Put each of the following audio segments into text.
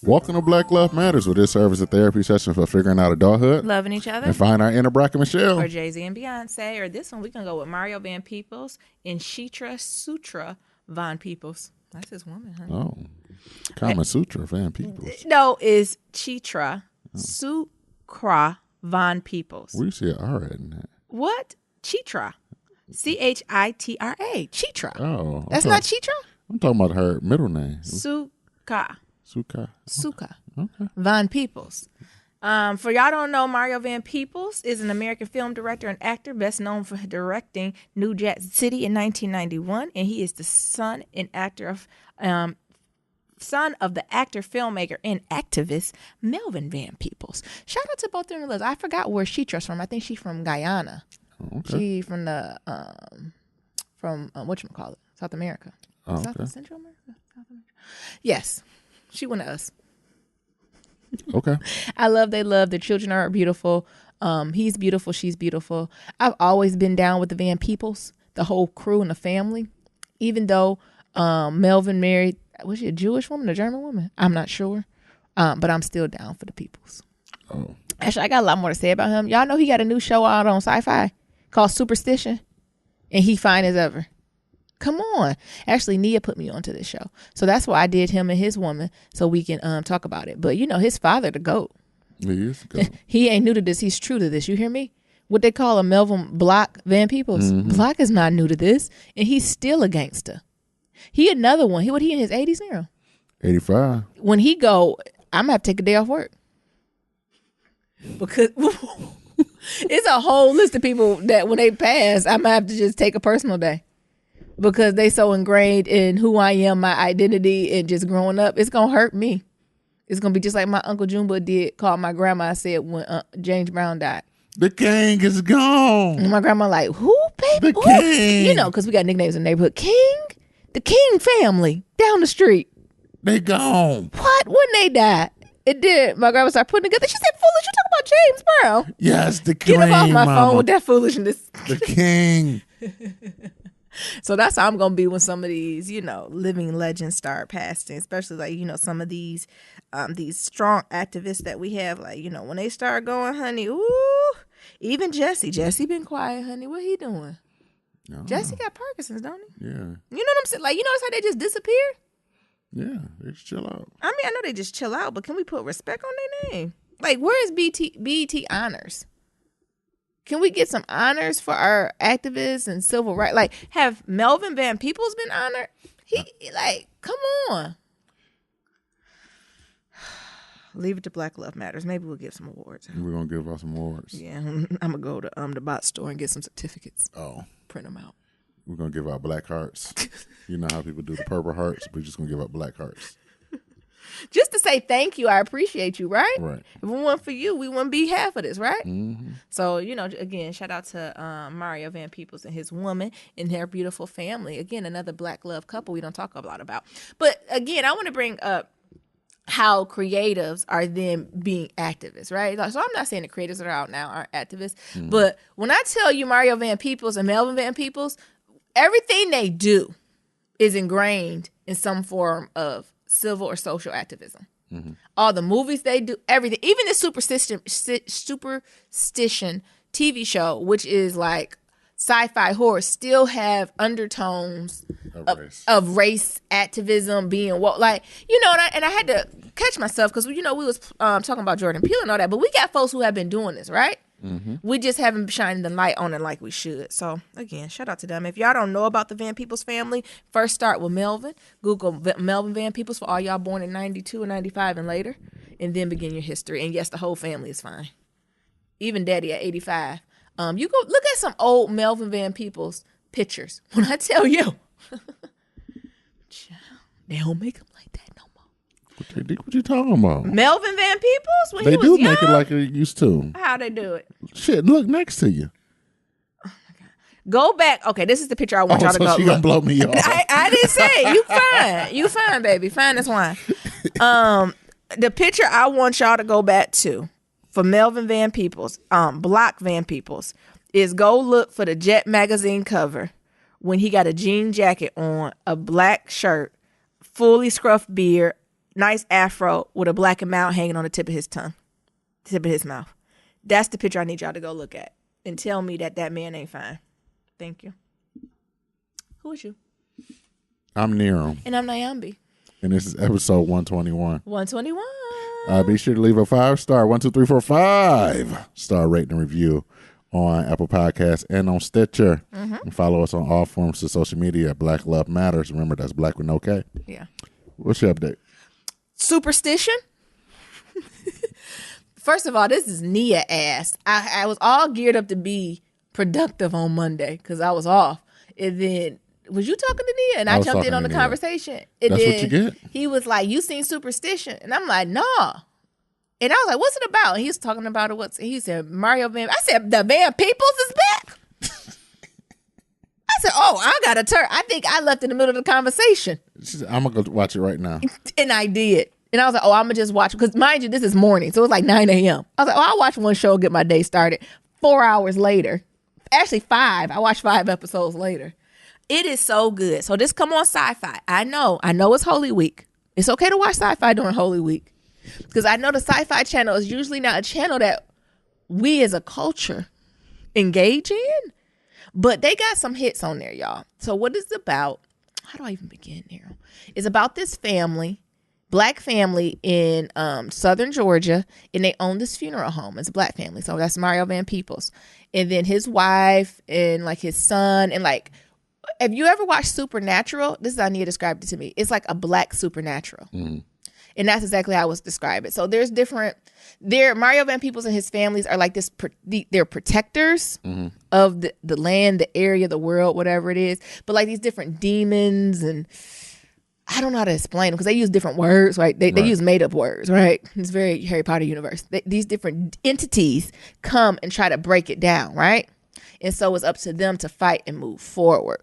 Welcome to Black Love Matters, where this serves as a therapy session for figuring out adulthood, loving each other, and find our inner Brack and Michelle. or Jay-Z and Beyonce. Or this one, we can go with Mario Van Peebles and Shitra Sutra Von Peebles. That's his woman, huh? Oh, Kama Sutra Van Peebles. No, is Chitra Sukra Von Peebles. We see an R in that. What? Chitra. Chitra. Chitra. Oh, That's not Chitra? I'm talking about her middle name. Suka. Suka. Okay. Von Peebles. For y'all don't know, Mario Van Peebles is an American film director and actor, best known for directing New Jack City in 1991, and he is the son of the actor, filmmaker, and activist Melvin Van Peebles. Shout out to both of them. I forgot where Chitra's from. I think she's from Guyana. Okay. She from the whatchamacallit, South America. Oh, okay. Central America? South America. Yes. She one of us. Okay. I love, they love. Their children are beautiful. He's beautiful. She's beautiful. I've always been down with the Van Peebles, the whole crew and the family. Even though Melvin married, was she a Jewish woman, a German woman? I'm not sure. But I'm still down for the Peebles. Oh. Actually, I got a lot more to say about him. Y'all know he got a new show out on Sci-Fi called Superstition. And he fine as ever. Come on. Actually, Nia put me onto this show. So that's why I did him and his woman so we can talk about it. But, you know, his father, the GOAT. He is the GOAT. He ain't new to this. He's true to this. You hear me? What they call a Melvin Block Van Peebles. Mm-hmm. Block is not new to this. And he's still a gangster. He another one. He in his 80s now? 85. When he go, I'm going to have to take a day off work. Because it's a whole list of people that when they pass, I'm going to have to just take a personal day. Because they so ingrained in who I am, my identity, and just growing up, it's going to hurt me. It's going to be just like my Uncle Jumbo did, called my grandma, I said, when James Brown died. The king is gone. And my grandma like, who, baby? The king. You know, because we got nicknames in the neighborhood. King? The King family down the street. They gone. What? When they died? It did. My grandma started putting together. She said, foolish, you talking about James Brown. Yes, the king. Get off my mama. phone with that foolishness. The king. So that's how I'm going to be when some of these, you know, living legends start passing, especially like, you know, some of these strong activists that we have, like, you know, when they start going, honey, ooh, even Jesse been quiet, honey. What he doing? Jesse got Parkinson's, don't he? Yeah. You know what I'm saying? Like, you notice how they just disappear? Yeah, they just chill out. I mean, I know they just chill out, but can we put respect on their name? Like, where is BET honors? Can we get some honors for our activists and civil rights? Like, have Melvin Van Peebles been honored? Like, come on. Leave it to Black Love Matters. Maybe we'll give some awards. We're going to give out some awards. Yeah, I'm going to go to the bot store and get some certificates. Oh. Print them out. We're going to give out black hearts. You know how people do the purple hearts? We're just going to give out black hearts. Just to say thank you, I appreciate you, right? Right. If it weren't for you, we wouldn't be half of this, right? Mm-hmm. So, you know, again, shout out to Mario Van Peebles and his woman and their beautiful family. Again, another black love couple we don't talk a lot about. But again, I want to bring up how creatives are then being activists, right? So I'm not saying the creatives that are out now aren't activists, but when I tell you Mario Van Peebles and Melvin Van Peebles, everything they do is ingrained in some form of civil or social activism. Mm-hmm. All the movies they do, everything, even the Superstition TV show, which is like sci-fi horror, still have undertones of race activism being what, like, you know, and I had to catch myself because, you know, we was talking about Jordan Peele and all that, but we got folks who have been doing this, right? Mm-hmm. We just haven't shined the light on it like we should. So, again, shout out to them. If y'all don't know about the Van Peebles family, first start with Melvin. Google Melvin Van Peebles for all y'all born in 92 or 95 and later, and then begin your history. And yes, the whole family is fine. Even daddy at 85. You go look at some old Melvin Van Peebles pictures. When I tell you, they don't make them like that no more. What you talking about? Melvin Van Peebles? When they he was do young? make it like they used to. How they do it? Shit, look next to you. Go back. Okay, this is the picture I want y'all to go. She gonna blow me off. I didn't say it. You fine. You fine, baby. Fine as wine. The picture I want y'all to go back to for Melvin Van Peebles, Block Van Peebles, is go look for the Jet magazine cover when he got a jean jacket on, a black shirt, fully scruffed beard, nice afro with a black and mild hanging on the tip of his tongue, tip of his mouth. That's the picture I need y'all to go look at and tell me that man ain't fine. Thank you. Who is you? I'm Nero. And I'm Nyambi. And this is episode 121. 121. Be sure to leave a 5-star, 1, 2, 3, 4, 5-star rating and review on Apple Podcasts and on Stitcher. And follow us on all forms of social media. Black Love Matters. Remember, that's Black with no K. Yeah. What's your update? Superstition. First of all, this is Nia ass. I was all geared up to be productive on Monday because I was off. And then, was you talking to Nia? And I jumped in on the conversation. And that's then what you get. He was like, you seen Superstition? And I'm like, nah. And I was like, what's it about? And he was talking about it. He said, Mario Van. I said, the Van Peoples is back? I said, oh, I got to turn. I think I left in the middle of the conversation. She said, I'm going to go watch it right now. And I did. And I was like, oh, I'm going to just watch. Because mind you, this is morning. So it was like 9 a.m. I was like, oh, I'll watch one show, get my day started. 4 hours later. Actually, 5. I watched 5 episodes later. It is so good. So this come on Sci-Fi. I know it's Holy Week. It's okay to watch Sci-Fi during Holy Week. Because I know the Sci-Fi channel is usually not a channel that we as a culture engage in. But they got some hits on there, y'all. So what is it about? How do I even begin here? It's about this family, black family in southern Georgia, and they own this funeral home. It's a black family. So that's Mario Van Peoples. And then his wife and like his son and like, have you ever watched Supernatural? This is how Nia described it to me. It's like a black Supernatural. And that's exactly how I was described it. So there's Mario Van Peoples and his families are like this, they're protectors of the land, the area, the world, whatever it is. But like these different demons and I don't know how to explain them because they use different words, right? They use made up words, right? It's very Harry Potter universe. These different entities come and try to break it down, right? And so it's up to them to fight and move forward.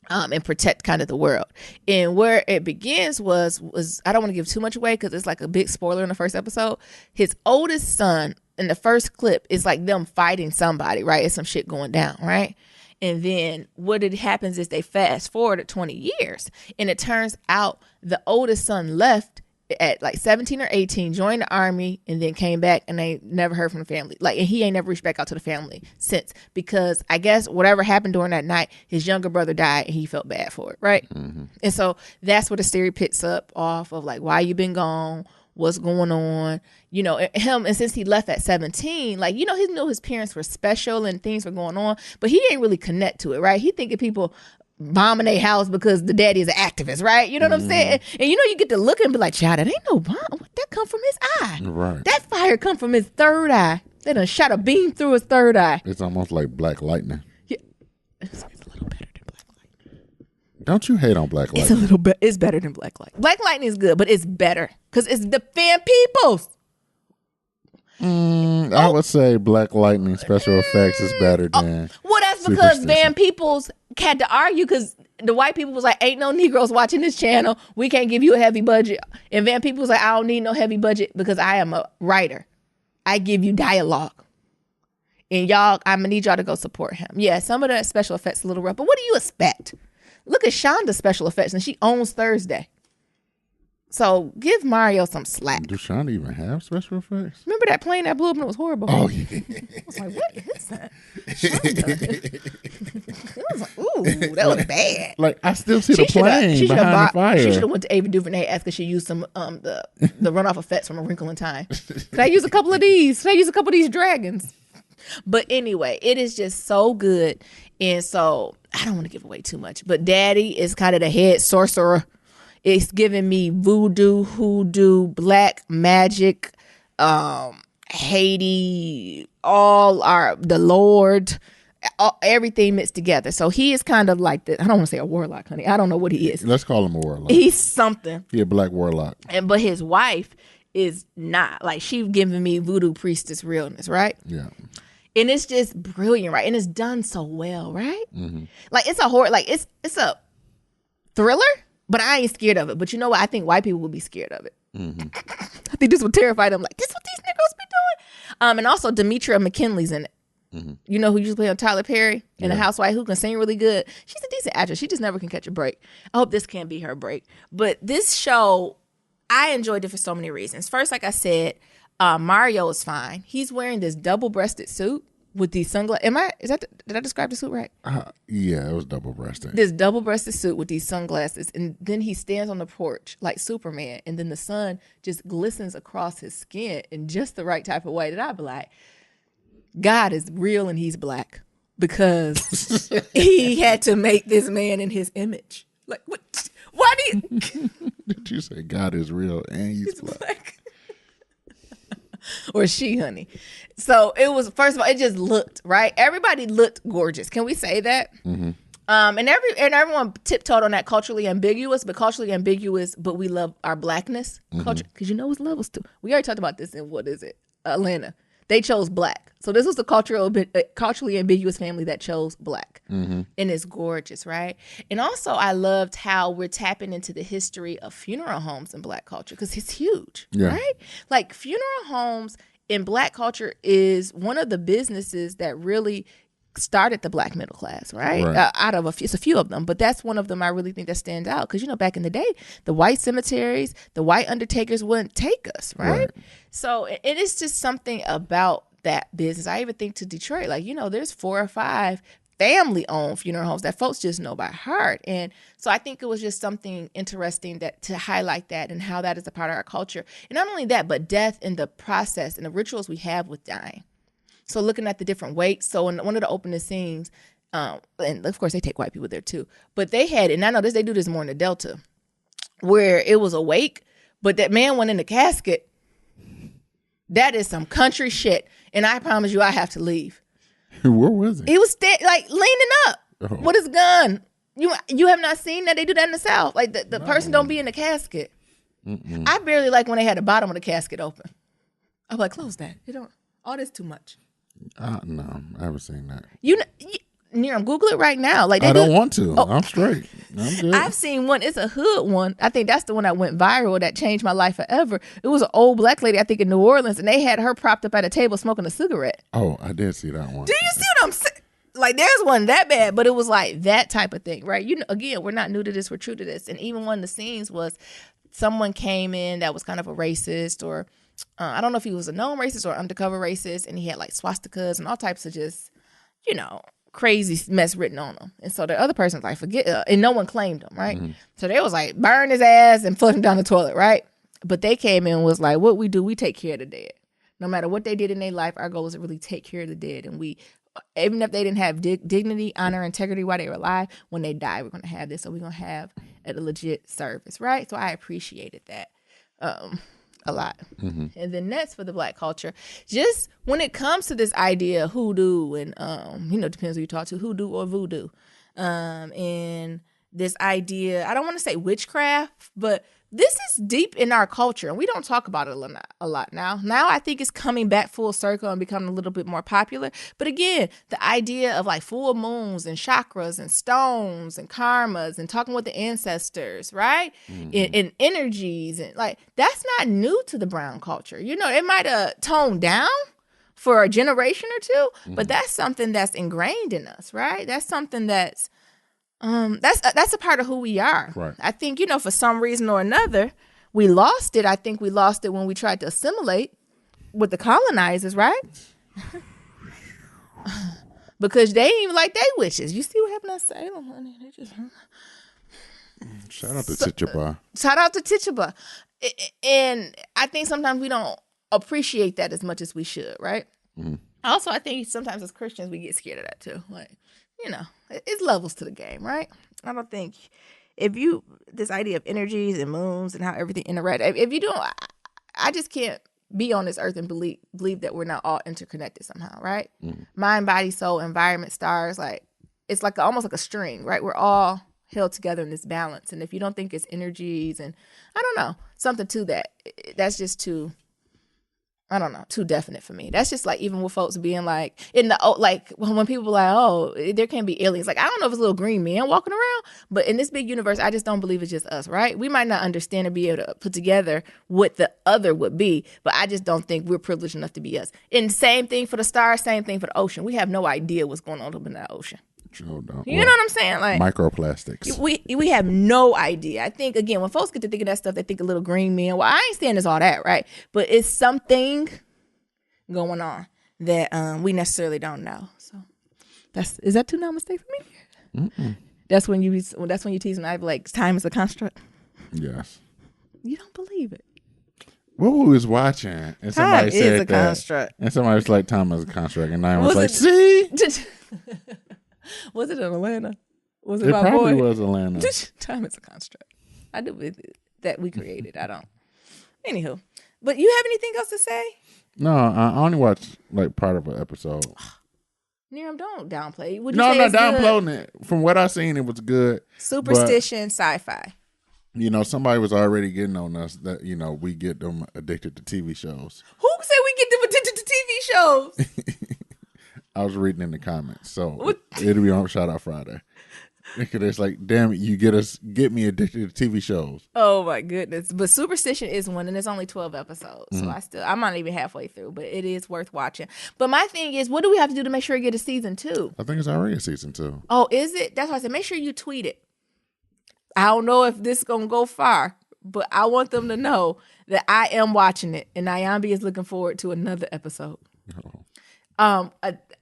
And protect kind of the world. And where it begins was I don't want to give too much away because it's like a big spoiler in the first episode. His oldest son in the first clip is like them fighting somebody, right? It's some shit going down, right? And then what happens is they fast forward 20 years. And it turns out the oldest son left at like 17 or 18, joined the army, and then came back, and they never heard from the family. Like, and he ain't never reached back out to the family since, because I guess whatever happened during that night, his younger brother died, and he felt bad for it, right? And so that's where the series picks up off of like, why you been gone? What's going on? You know, and since he left at 17, like, you know, he knew his parents were special and things were going on, but he ain't really connect to it, right? He thinking people bombing their house because the daddy is an activist, right? You know what I'm saying? And you know, you get to look and be like, child, that ain't no bomb. That come from his eye. Right. That fire come from his third eye. They done shot a beam through his third eye. It's almost like Black Lightning. Yeah. It's a little better than Black Lightning. Don't you hate on Black Lightning? It's a little bit. It's better than Black Lightning. Black Lightning is good, but it's better because it's the Van Peoples. I would say Black Lightning special effects is better than. Well, that's because Van Peoples had to argue because the white people was like, ain't no Negroes watching this channel. We can't give you a heavy budget. And Van Peoples was like, I don't need no heavy budget because I am a writer. I give you dialogue. And y'all, I'm going to need y'all to go support him. Yeah, some of the special effects a little rough, but what do you expect? Look at Shonda's special effects, and she owns Thursday. So give Mario some slack. Do Shonda even have special effects? Remember that plane that blew up and it was horrible? Oh, yeah. I was like, what is that? Shonda. I was like, ooh, that was bad. Like, I still see the plane behind the fire. She should have went to Ava DuVernay and asked if she used some the runoff effects from A Wrinkle in Time. Could I use a couple of these? Could I use a couple of these dragons? But anyway, it is just so good. And so I don't want to give away too much. But Daddy is kind of the head sorcerer. It's giving me voodoo, hoodoo, black magic, Haiti, the Lord, everything mixed together. So he is kind of like I don't want to say a warlock, honey. I don't know what he is. Let's call him a warlock. He's something. He a black warlock. But his wife is not. Like, she's giving me voodoo priestess realness, right? Yeah. And it's just brilliant, right? And it's done so well, right? Like, it's a horror, like it's a thriller. But I ain't scared of it. But you know what? I think white people will be scared of it. I think this would terrify them. Like, this is what these niggas be doing. And also, Demetria McKinley's in it. You know who used to play on Tyler Perry and a housewife who can sing really good. She's a decent actress. She just never can catch a break. I hope this can be her break. But this show I enjoyed it for so many reasons. First, like I said, Mario is fine. He's wearing this double-breasted suit with these sunglasses. Did I describe the suit right? Yeah, it was double-breasted. This double-breasted suit with these sunglasses, and then he stands on the porch like Superman, and then the sun just glistens across his skin in just the right type of way that I'd be like, God is real and he's black because he had to make this man in his image. Like, what? Why do you... Did you say God is real and he's black? Or she, honey. So it was, first of all, it just looked, right? Everybody looked gorgeous. Can we say that? Mm-hmm. And everyone tiptoed on that culturally ambiguous, but we love our blackness culture. Because you know it's levels too. We already talked about this in, Atlanta. They chose black. So this was the culturally ambiguous family that chose black. Mm-hmm. And it's gorgeous, right? And also I loved how we're tapping into the history of funeral homes in black culture because it's huge, right? Like funeral homes in black culture is one of the businesses that really started the black middle class, right? Out of it's a few of them, but that's one of them I really think that stands out because, back in the day, the white cemeteries, the white undertakers wouldn't take us, right? So it is just something about that business. I even think to Detroit, like, there's 4 or 5 family-owned funeral homes that folks just know by heart. And so I think it was just something interesting that to highlight that and how that is a part of our culture. And not only that, but death and the process and the rituals we have with dying. So looking at the different weights. So in one of the opening scenes, and of course they take white people there too, but they had, and I know they do this more in the Delta, where it was a wake, but that man went in the casket. That is some country shit. And I promise you, I have to leave. Where was he? He was leaning up with his gun. You have not seen that? They do that in the South. Like the person don't be in the casket. Mm-mm. I barely like when they had the bottom of the casket open. I'm like, close that. You don't. All this too much. No, I haven't seen that. Near, Google it right now. Like I don't want to. Oh. I'm straight. I'm good. I've seen one. It's a hood one. I think that's the one that went viral that changed my life forever. It was an old black lady, I think in New Orleans, and they had her propped up at a table smoking a cigarette. Oh, I did see that one. Do you see what I'm saying? Like, there's one that bad, but it was like that type of thing, right? Again, we're not new to this. We're true to this. And even one of the scenes was someone came in that was kind of a racist or I don't know if he was a known racist or undercover racist, and he had like swastikas and all types of just, crazy mess written on him. And so the other person's like, forget, and no one claimed him, right? Mm-hmm. So they was like, burn his ass and flush him down the toilet, right? But they came in and was like, what we do, we take care of the dead. No matter what they did in their life, our goal is to really take care of the dead. And we, even if they didn't have dignity, honor, integrity while they were alive, when they die, we're going to have this. So we're going to have a legit service, right? So I appreciated that. A lot. Mm-hmm. And then next for the black culture, just when it comes to this idea of hoodoo and, depends who you talk to, hoodoo or voodoo. And this idea, I don't want to say witchcraft, but this is deep in our culture and we don't talk about it a lot now. Now I think it's coming back full circle and becoming a little bit more popular. But again, the idea of like full moons and chakras and stones and karmas and talking with the ancestors, right? Mm-hmm. And energies and like, that's not new to the brown culture. It might have toned down for a generation or two, but that's something that's ingrained in us, right? That's something that's a part of who we are. Right. I think, for some reason or another, we lost it. I think we lost it when we tried to assimilate with the colonizers, right? Because they ain't even like they witches. You see what happened at Salem, honey? They just shout out to Tituba. Shout out to Tituba. And I think sometimes we don't appreciate that as much as we should, right? Mm-hmm. Also, I think sometimes as Christians we get scared of that too. Like, it's levels to the game, right? I don't think this idea of energies and moons and how everything interacts, if you don't, I just can't be on this earth and believe that we're not all interconnected somehow, right? Mm. Mind, body, soul, environment, stars, like it's like almost like a string, right? We're all held together in this balance. And if you don't think it's energies and I don't know, something to that, that's just too definite for me. That's just like even with folks being like when people are like, oh, there can be aliens. Like, I don't know if it's little green men walking around, but in this big universe, I just don't believe it's just us, right? We might not understand or be able to put together what the other would be, but I just don't think we're privileged enough to be us. And same thing for the stars, same thing for the ocean. We have no idea what's going on up in that ocean. Sure don't. You know what I'm saying? Like microplastics. We have no idea. I think, again, when folks get to thinking that stuff, they think of little green men. Well, I ain't saying it's all that, right? But it's something going on that we necessarily don't know. So is that too now mistake for me? Mm-mm. That's when you tease me. I be like, time is a construct. Yes. You don't believe it. What we was watching, and time somebody said is a construct. And somebody was like, time is a construct, and I was like, see? Was it in Atlanta? Was it probably was Atlanta. Time is a construct. I do believe that we created. I don't. Anywho, but you have anything else to say? No, I only watched like part of an episode. Niram, don't downplay. No, I'm not downplaying it. From what I seen, it was good. Superstition, sci-fi. You know, somebody was already getting on us that, you know, we get them addicted to TV shows. Who said we get them addicted to TV shows? I was reading in the comments, so it'll be on Shout Out Friday. Because it's like, damn it, you get me addicted to TV shows. Oh my goodness! But Superstition is one, and it's only 12 episodes, so I'm not even halfway through, but it is worth watching. But my thing is, what do we have to do to make sure we get a season 2? I think it's already a season 2. Oh, is it? That's why I said make sure you tweet it. I don't know if this is gonna go far, but I want them to know that I am watching it, and Nyambi is looking forward to another episode. Oh.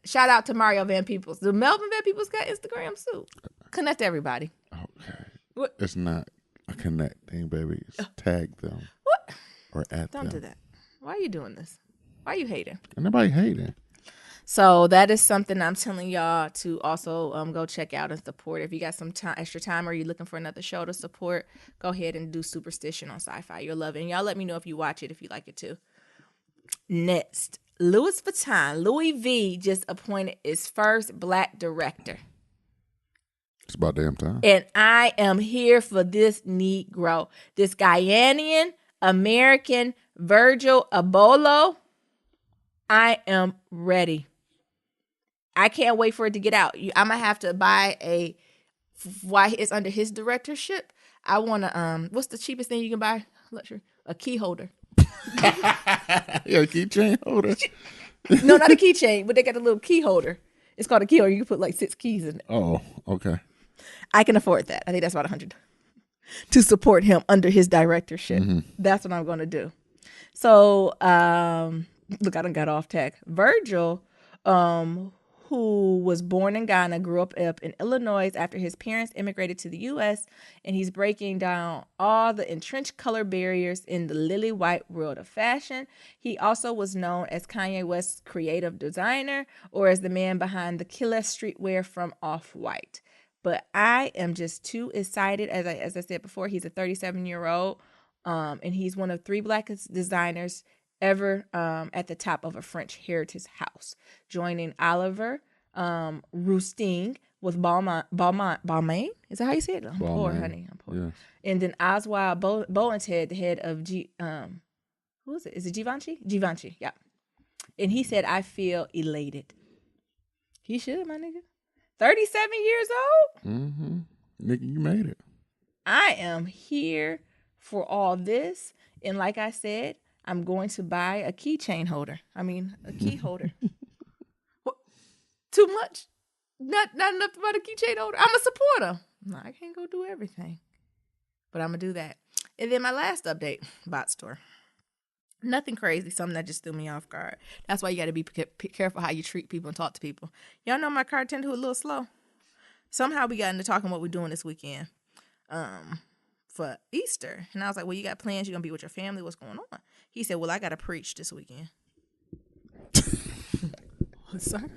Shout out to Mario Van Peebles. The Melvin Van Peebles got Instagram too. Connect everybody. Okay. What? It's not a connect thing, baby. It's tag them. What? Or at them. Don't do that. Why are you doing this? Why are you hating? Nobody hating. So that is something I'm telling y'all to also go check out and support. If you got some extra time, or you're looking for another show to support, go ahead and do Superstition on Sci-Fi. You'll love it. And y'all let me know if you watch it, if you like it too. Next, Louis Vuitton. Louis V just appointed its first black director. It's about damn time. And I am here for this Negro. This Ghanaian American Virgil Abloh. I am ready. I can't wait for it to get out. I'm going to have to buy why it's under his directorship. I want to, what's the cheapest thing you can buy? Luxury? A key holder. Yeah, a keychain holder. No, not a keychain, but they got a little key holder. It's called a key holder. You can put like 6 keys in it. Oh, okay. I can afford that. I think that's about $100 to support him under his directorship. Mm-hmm. That's what I'm going to do. So, look, I done got off tag. Virgil, who was born in Ghana, grew up in Illinois after his parents immigrated to the U.S., and he's breaking down all the entrenched color barriers in the lily white world of fashion. He also was known as Kanye West's creative designer, or as the man behind the killer streetwear from Off-White. But I am just too excited. As I said before, he's a 37-year-old, and he's one of 3 black designers ever at the top of a French heritage house, joining Oliver Rousteing with Balmain. Is that how you say it? I'm poor, honey. I'm poor. Yes. And then Oswald Bowenhead, the head of who is it? Is it Givenchy? Givenchy, yeah. And he said, I feel elated. He should, my nigga. 37 years old? Mm-hmm. Nigga, you made it. I am here for all this. And like I said, I'm going to buy a keychain holder. A key holder. What? Too much? Not enough to buy a keychain holder? I'm a supporter. No, I can't go do everything. But I'm going to do that. And then my last update, bot store. Nothing crazy, something that just threw me off guard. That's why you got to be careful how you treat people and talk to people. Y'all know my car turned to a little slow. Somehow we got into talking what we're doing this weekend for Easter. And I was like, well, you got plans? You're going to be with your family? What's going on? He said, well, I got to preach this weekend. Sorry?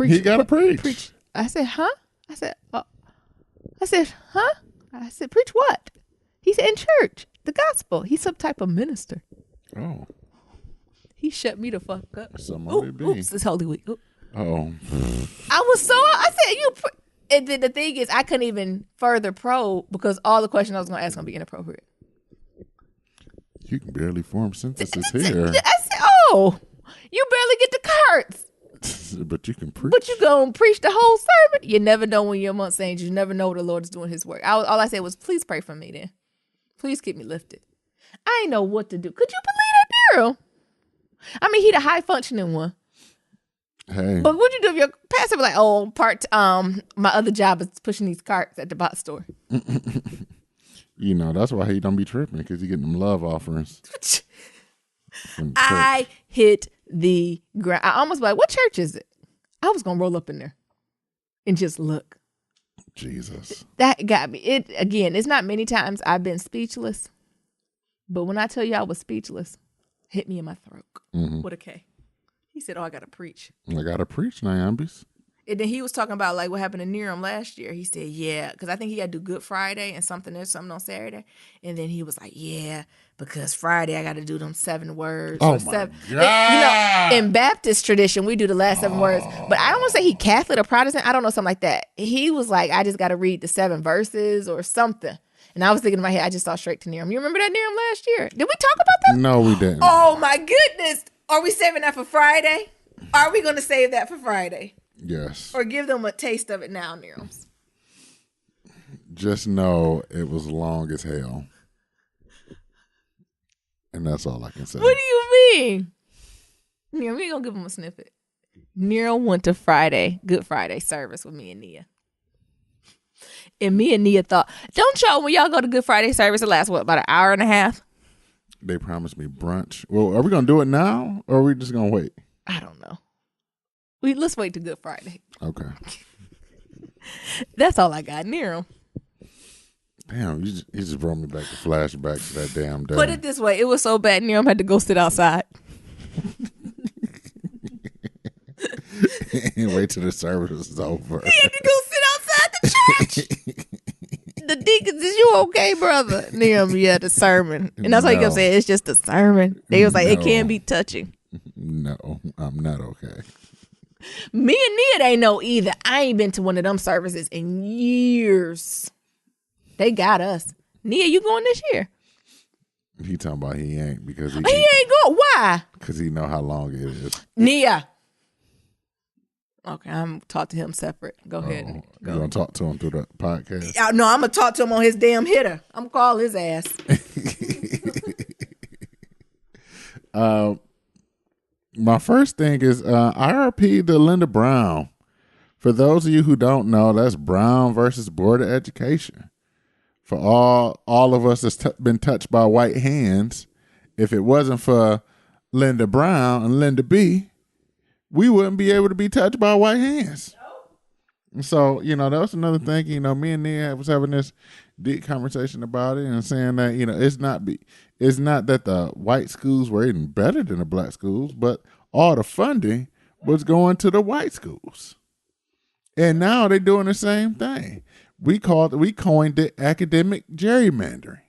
He got to preach. I said, huh? I said, huh? I said, preach what? He said, in church, the gospel. He's some type of minister. Oh. He shut me the fuck up. Oops, it's Holy Week. Ooh. Oh. I said, and then the thing is, I couldn't even further probe because all the questions I was going to ask going to be inappropriate. You can barely form sentences here. I said, oh, you barely get the cards. But you can preach. But you going to preach the whole sermon? You never know when you're amongst angels. You never know what the Lord is doing his work. All I said was, please pray for me then. Please keep me lifted. I ain't know what to do. Could you believe that, Daryl? He the high functioning one. Hey. But what'd you do if your pastor was like, oh, my other job is pushing these carts at the box store? You know, that's why he don't be tripping, because he getting them love offerings. I hit the ground. I almost was like, what church is it? I was going to roll up in there and just look. Jesus. That got me. It's not many times I've been speechless. But when I tell you I was speechless, hit me in my throat. With a K. He said, oh, I got to preach. I got to preach, Nyambis. And then he was talking about like what happened to Nerum last year. He said, yeah, because I think he had to do Good Friday and something on Saturday. And then he was like, yeah, because Friday I got to do them 7 words. Oh, my God. You know, in Baptist tradition, we do the last 7 words. But I don't want to say he Catholic or Protestant. I don't know, something like that. He was like, I just got to read the 7 verses or something. And I was thinking in my head, I just thought straight to Nerum. You remember that Nerum last year? Did we talk about that? No, we didn't. Oh, my goodness. Are we saving that for Friday? Are we going to save that for Friday? Yes. Or give them a taste of it now, Nerums. Just know it was long as hell. And that's all I can say. What do you mean? Nerum, we ain't going to give them a snippet. Nerum went to Good Friday service with me and Nia. And me and Nia thought, don't y'all, when y'all go to Good Friday service, it lasts, about an hour and a half? They promised me brunch. Well, are we going to do it now, or are we just going to wait? I don't know. Let's wait to Good Friday. Okay. That's all I got. Nerum. Damn, you just brought me back to flashbacks to that damn day. Put it this way. It was so bad, Nerum had to go sit outside. And wait till the service is over. He had to go sit outside the church. The deacons, is you okay, brother? Nerum, yeah, the sermon. And that's why he kept saying, it's just a sermon. They was like, it can be touching. No, I'm not okay. Me and Nia, they know either. I ain't been to one of them services in years. They got us. Nia, you going this year? He talking about he ain't because he ain't going. Why? Because he know how long it is. Nia. Okay, I'm talk to him separate. Go ahead. You gonna talk to him through the podcast? No, I'm gonna talk to him on his damn hitter. I'm gonna call his ass. My first thing is IRP to Linda Brown. For those of you who don't know, that's Brown versus Board of Education. For all of us that's been touched by white hands, if it wasn't for Linda Brown and Linda B, we wouldn't be able to be touched by white hands. And so, that was another thing. Me and Nia was having this deep conversation about it and saying that, it's not that the white schools were even better than the black schools, but all the funding was going to the white schools. And now they're doing the same thing. We coined it academic gerrymandering,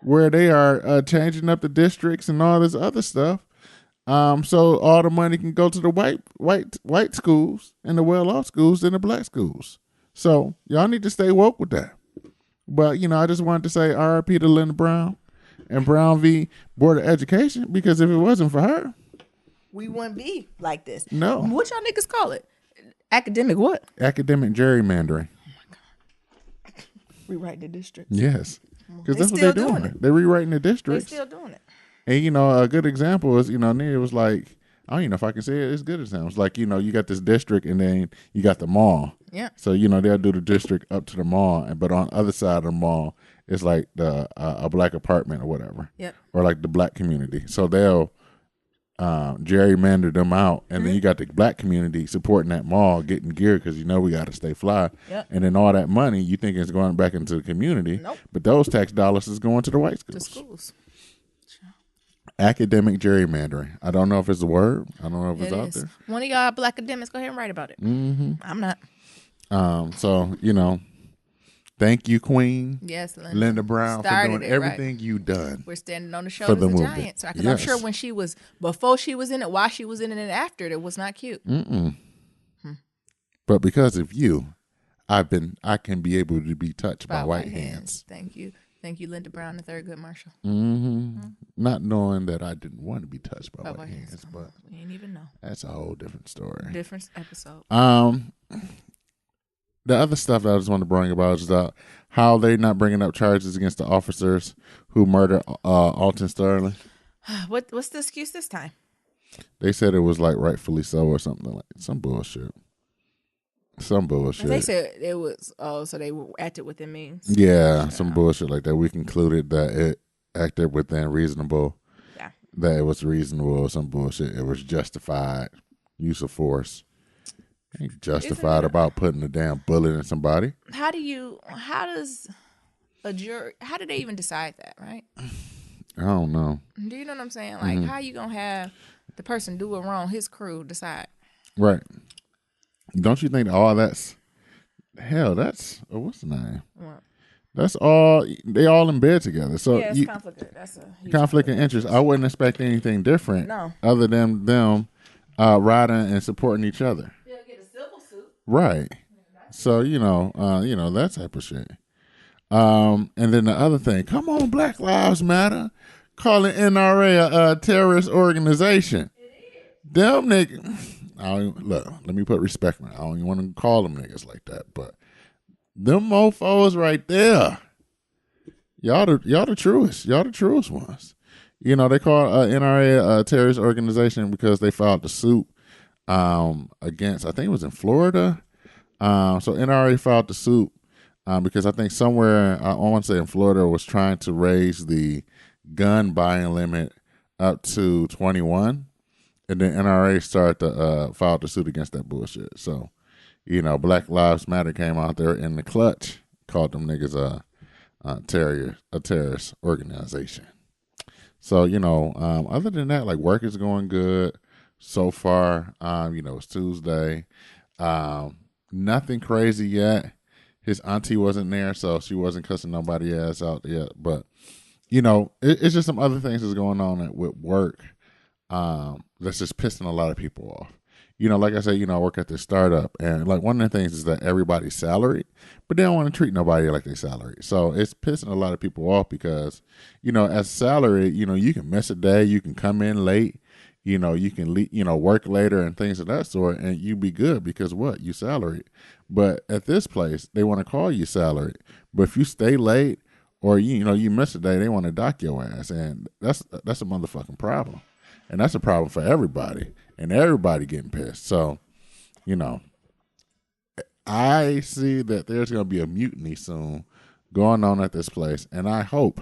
where they are changing up the districts and all this other stuff. So all the money can go to the white schools and the well-off schools than the black schools. So y'all need to stay woke with that. But, I just wanted to say RIP to Linda Brown and Brown v. Board of Education, because if it wasn't for her, we wouldn't be like this. No. What y'all niggas call it? Academic what? Academic gerrymandering. Oh, my God. Rewriting the districts. Yes. Because that's what they're doing. They're rewriting the districts. They're still doing it. And, a good example is, Nia was like, I don't even know if I can say it. It's good example. It's like, you got this district and then you got the mall. Yeah. So, they'll do the district up to the mall. But on the other side of the mall, it's like a black apartment or whatever. Yep. Or like the black community. So they'll gerrymander them out. And then you got the black community supporting that mall, getting gear because, we got to stay fly. Yep. And then all that money you think is going back into the community. Nope. But those tax dollars is going to the white schools. To schools. Academic gerrymandering. I don't know if it's a word. I don't know if it's out there. One of y'all black academics, go ahead and write about it. Mm-hmm. I'm not. So, thank you, Queen. Yes, Linda Brown, for doing everything you done. We're standing on the shoulders of giants. Because I'm sure when before she was in it, while she was in it, and after it was not cute. But because of you, I can be able to be touched by white hands. Thank you. Thank you, Linda Brown, the Thurgood Marshall. Not knowing that I didn't want to be touched by white hands, but we didn't even know. That's a whole different story. Different episode. The other stuff that I just want to bring about is how they're not bringing up charges against the officers who murdered Alton Sterling. What's the excuse this time? They said it was like rightfully so or something like some bullshit. Some bullshit. They said it was, so they acted within means. Yeah, some bullshit like that. We concluded that it acted within reasonable. Yeah. That it was reasonable or some bullshit. It was justified use of force. Ain't justified about putting a damn bullet in somebody. How do they even decide that, right? I don't know. Do you know what I'm saying? Like, how you gonna have the person do it wrong, his crew decide? Right. Don't you think all that's what's the name? What? That's all. They all in bed together. So yeah, it's conflict. That's a conflict of interest. I wouldn't expect anything different. No. Other than them riding and supporting each other. They'll get a civil suit. Right. So that type of shit. And then the other thing, come on, Black Lives Matter, calling NRA a terrorist organization. Them niggas. Look, let me put respect on it. I don't even want to call them niggas like that, but them mofos right there, y'all the truest. Y'all the truest ones. You know, they call NRA a terrorist organization because they filed the suit against, I think it was in Florida. So NRA filed the suit because I think somewhere, I want to say in Florida, was trying to raise the gun buying limit up to 21. And then NRA started to file the suit against that bullshit. So, Black Lives Matter came out there in the clutch, called them niggas a terrorist organization. So, other than that, like, work is going good so far. It's Tuesday. Nothing crazy yet. His auntie wasn't there, so she wasn't cussing nobody ass out yet. But, it's just some other things that's going on with work. That's just pissing a lot of people off. Like I said, I work at this startup, and like one of the things is that everybody's salaried, but they don't want to treat nobody like they're salaried. So it's pissing a lot of people off because, as salaried, you can miss a day, you can come in late, you can work later and things of that sort, and you be good because what? You salaried. But at this place, they want to call you salaried. But if you stay late or you miss a day, they want to dock your ass, and that's a motherfucking problem. And that's a problem for everybody. And everybody getting pissed. So, I see that there's going to be a mutiny soon going on at this place. And I hope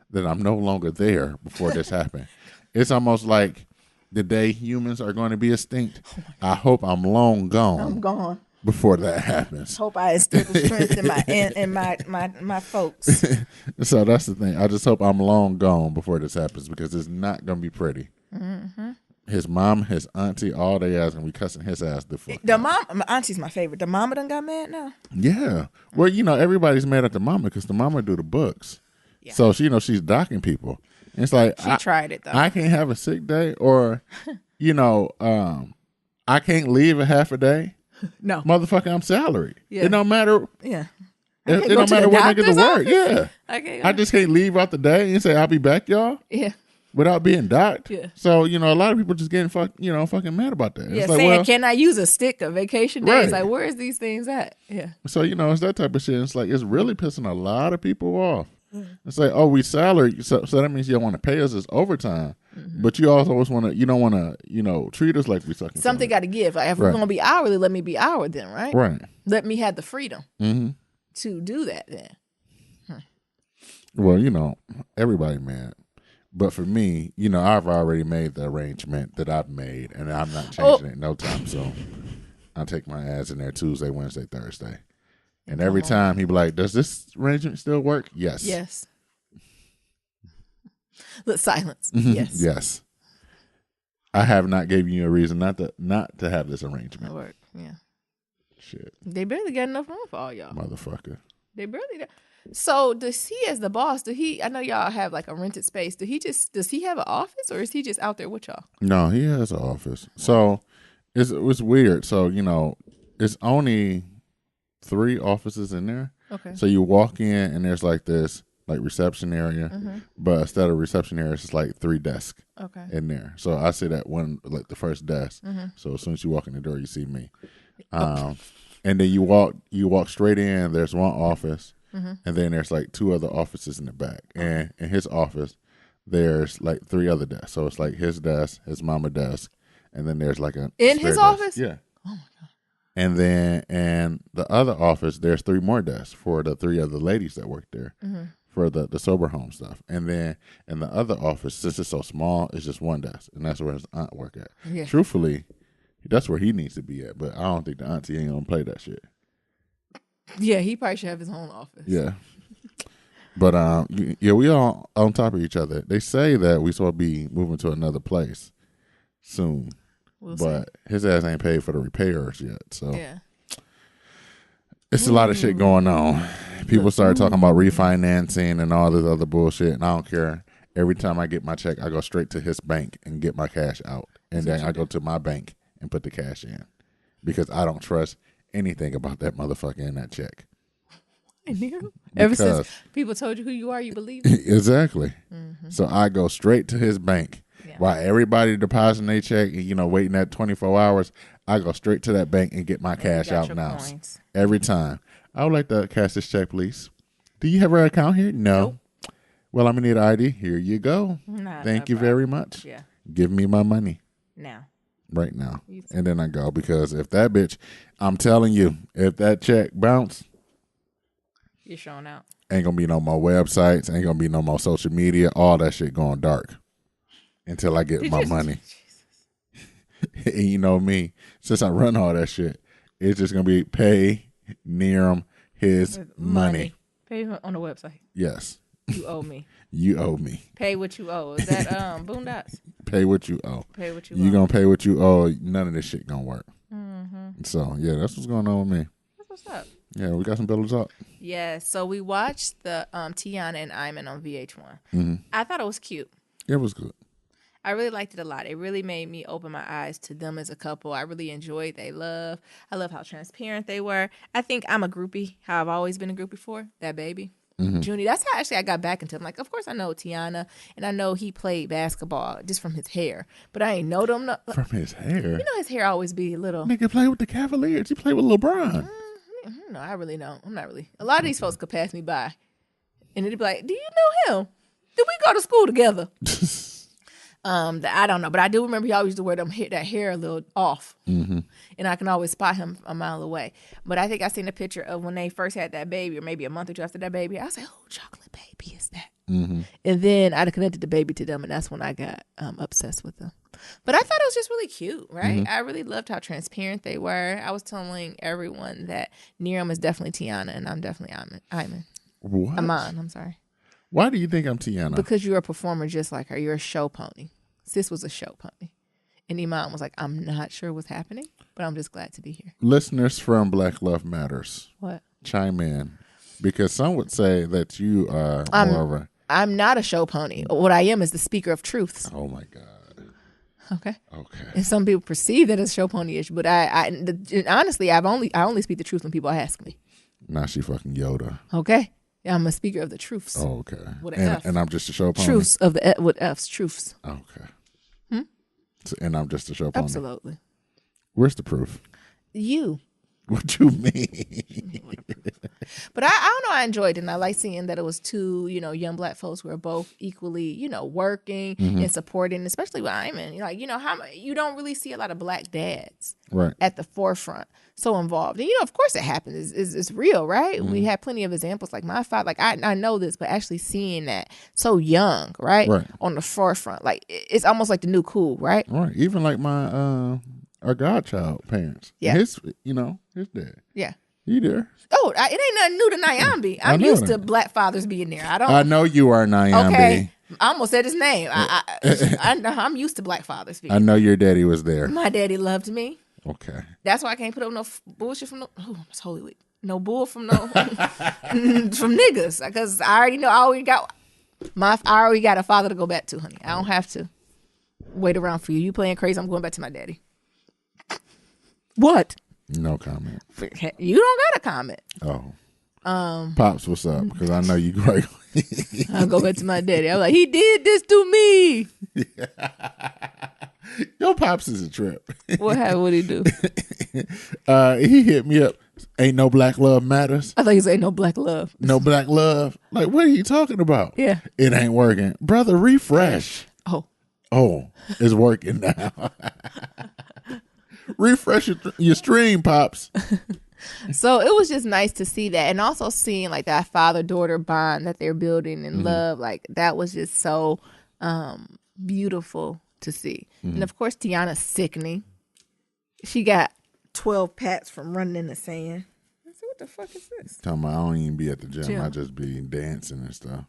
that I'm no longer there before this happens. It's almost like the day humans are going to be extinct. I hope I'm long gone. I'm gone. Before that happens. Hope I instill the strength in my folks. So that's the thing. I just hope I'm long gone before this happens because it's not going to be pretty. Mm-hmm. His mom, his auntie, all they ass gonna be cussing his ass the fuck. My auntie's my favorite. The mama done got mad now. Yeah. Well, everybody's mad at the mama because the mama do the books. Yeah. So she's docking people. And it's like she tried it though. I can't have a sick day, or I can't leave a half a day. No, motherfucker, I'm salaried. Yeah. It don't matter. Yeah. It don't matter what nigga to work. Yeah. I just can't leave out the day and say I'll be back, y'all. Yeah. Without being docked. Yeah. So, a lot of people just getting fucking mad about that. Yeah, it's like, saying, can I use a stick of vacation days? Right. It's like, where is these things at? Yeah. So, it's that type of shit. It's like, it's really pissing a lot of people off. Mm-hmm. It's like, oh, we salary. So that means you don't want to pay us as overtime. Mm-hmm. But you also always want to, you don't want to, treat us like we sucking. Something got to give. Like, if we're going to be hourly, let me be hourly then, right? Right. Let me have the freedom to do that then. Well, everybody mad. But for me, I've already made the arrangement that I've made, and I'm not changing it no time soon. I'll take my ass in there Tuesday, Wednesday, Thursday. And every time he be like, does this arrangement still work? Yes. Yes. Look, silence. Yes. Yes. I have not given you a reason not to have this arrangement. Work. Yeah. Shit. They barely got enough room for all y'all. Motherfucker. They barely. So does he, as the boss, I know y'all have like a rented space. Does he have an office, or is he just out there with y'all? No, he has an office. So it's weird. So, it's only 3 offices in there. Okay. So you walk in and there's like this like reception area, but instead of reception area, it's like 3 desks in there. So I sit at one, like the first desk. So as soon as you walk in the door, you see me. And then you walk straight in. There's one office. And then there's like 2 other offices in the back. And in his office, there's like 3 other desks. So it's like his desk, his mama desk, and then there's like in his office. Yeah. Oh my god. And then in the other office, there's 3 more desks for the 3 other ladies that work there for the sober home stuff. And then in the other office, since it's so small, it's just 1 desk, and that's where his aunt work at. Yeah. Truthfully, that's where he needs to be at, but I don't think the auntie ain't gonna play that shit. Yeah, he probably should have his own office. Yeah. But yeah, we all on top of each other. They say that we supposed to be moving to another place soon. But his ass ain't paid for the repairs yet. So yeah. It's a lot of shit going on. People start talking about refinancing and all this other bullshit, and I don't care. Every time I get my check, I go straight to his bank and get my cash out. And then I go to my bank and put the cash in. Because I don't trust anything about that motherfucker in that check. Ever since people told you who you are, you believe it? Exactly. So I go straight to his bank. Yeah. While everybody depositing their check and, waiting that 24 hours, I go straight to that bank and get my cash out now. Points. Every time. I would like to cash this check, please. Do you have an account here? No. Nope. Well, I'm going to need an ID. Here you go. Thank you very much. Yeah. Give me my money. Now. Right now. And then I go, because if that bitch, I'm telling you, if that check bounce, you're showing out. Ain't going to be no more websites. Ain't going to be no more social media. All that shit going dark. Until I get my money. And you know me, since I run all that shit, it's just going to be pay Neeram his money. Pay on the website. Yes. You owe me. You owe me. Pay what you owe. Is that Boondocks? Pay what you owe. Pay what you owe. You going to pay what you owe. None of this shit going to work. So, yeah, that's what's going on with me. That's what's up. Yeah, we got some bills up. Yeah, so we watched the Tiana and Iman on VH1. I thought it was cute. It was good. I really liked it a lot. It really made me open my eyes to them as a couple. I really enjoyed their love. I love how transparent they were. I think I'm a groupie, how I've always been a groupie for that baby. Junie. That's how actually I got back into him. Like, of course I know Tiana, and I know he played basketball just from his hair, but I ain't know them. From his hair? You know his hair always be a little. Nigga play with the Cavaliers. He played with LeBron. No, I really don't. I'm not really. A lot of these folks could pass me by, and they'd be like, "Do you know him? Did we go to school together?" I don't know, but I do remember he always used to wear that hair a little off, and I can always spot him a mile away. But I think I seen a picture of when they first had that baby, or maybe a month or two after that baby. I was like, "Oh, chocolate baby is that?" And then I connected the baby to them, and that's when I got obsessed with them. But I thought it was just really cute, right? I really loved how transparent they were. I was telling everyone that Neeram is definitely Tiana, and I'm definitely Iman. What? Iman, I'm sorry. Why do you think I'm Tiana? Because you're a performer just like her. You're a show pony. Sis was a show pony. And Iman was like, I'm not sure what's happening, but I'm just glad to be here. Listeners from Black Love Matters. What? Chime in. Because some would say that you are more of a... I'm not a show pony. What I am is the speaker of truths. Oh, my God. Okay. Okay. And some people perceive that as show pony-ish, but honestly, I only speak the truth when people ask me. Now she fucking Yoda. Okay. Yeah, I'm a speaker of the truths. Oh, okay. With an F. And I'm just a show pony? Truths of the with F's, truths. Okay. So, and I'm just a show pony? Absolutely. Where's the proof? You. What you mean? But I don't know, I enjoyed it, and I like seeing that it was two, young Black folks who are both equally, working and supporting, especially with Iman. How you don't really see a lot of Black dads at the forefront, so involved. And of course it happens. It's real, right? We have plenty of examples. Like my father, like I know this, but actually seeing that so young, right, on the forefront, like it's almost like the new cool, right? Right. Even like my our godchild parents. Yeah. His dad. Yeah. He there. Oh, it ain't nothing new to Nyambi. I'm used to Black fathers being there. I know you are Nyambi. Okay. I almost said his name. I'm used to Black fathers being I know your daddy was there. My daddy loved me. Okay. That's why I can't put up no bullshit from it's Holy Week. No bull from from niggas. Because I already know I already got a father to go back to, honey. I don't have to wait around for you. You playing crazy, I'm going back to my daddy. What? No comment. You don't got a comment. Oh. Pops, what's up? Because I know you great. I'll go back to my daddy. I'm like, he did this to me. Your Pops is a trip. What'd he do? He hit me up. Ain't no Black Love Matters. I thought he said no Black Love. No Black Love. Like, what are you talking about? Yeah. It ain't working. Brother, refresh. Oh, it's working now. Refresh your stream, pops. So it was just nice to see that, and also seeing like that father-daughter bond that they're building and love. Like that was just so beautiful to see. And of course, Tiana's sickening. She got 12 pats from running in the sand. I said, "What the fuck is this?" Talking about, I don't even be at the gym. I just be dancing and stuff.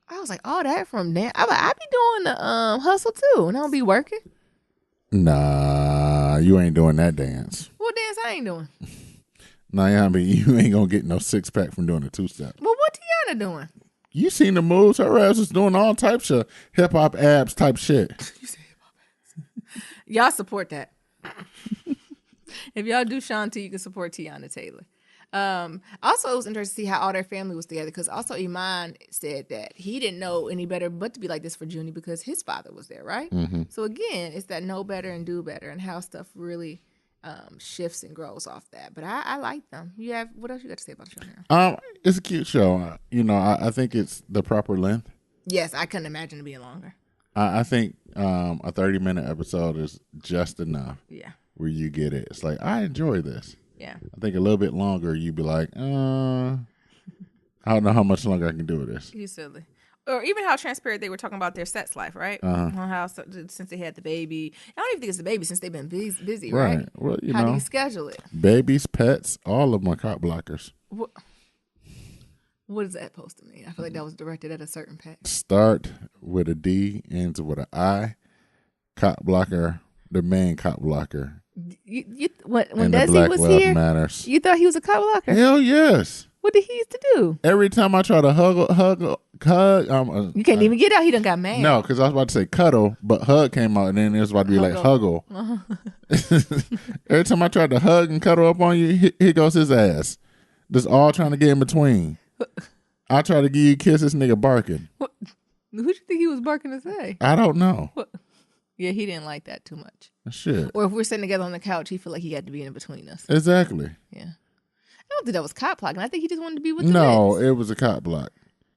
I was like, "Oh, that from dance." I be doing the hustle too, and I don't be working. Nah, you ain't doing that dance. What dance I ain't doing? Nah, you ain't gonna get no 6-pack from doing a 2-step. Well, what Tiana doing? You seen the moves? Her ass is doing all types of hip hop abs type shit. You say hip hop abs. Y'all support that. If y'all do Shanti, you can support Tiana Taylor. Also, it was interesting to see how all their family was together, because also Iman said that he didn't know any better but to be like this for Junie because his father was there, right? So again, it's that know better and do better, and how stuff really shifts and grows off that. But I like them. What else you got to say about the show now? It's a cute show. I think it's the proper length. Yes, I couldn't imagine it being longer. I think a 30-minute episode is just enough. Yeah. Where you get it. It's like, I enjoy this. Yeah. I think a little bit longer, you'd be like, I don't know how much longer I can do with this. You silly. Or even how transparent they were talking about their sex life, right? How since they had the baby. I don't even think it's the baby since they've been busy, right? Well, how do you schedule it? Babies, pets, all of them are cop blockers. What is that supposed to mean? I feel like that was directed at a certain pet. Start with a D, ends with an I. Cop blocker, the main cop blocker. When Desi was here, matters. You thought he was a cop blocker? Hell yes. What did he used to do? Every time I try to hug, you can't even get out. He done got mad. No, because I was about to say cuddle, but hug came out, and then it was about to be like huggle. Every time I tried to hug and cuddle up on you, here goes his ass. Just all trying to get in between. I try to give you a kiss, this nigga barking. What do you think he was barking to say? I don't know. What? Yeah, he didn't like that too much. Shit. Or if we're sitting together on the couch, he feel like he had to be in between us. Exactly. Yeah. I don't think that was cop blocking. I think he just wanted to be with the No, it was a cop block.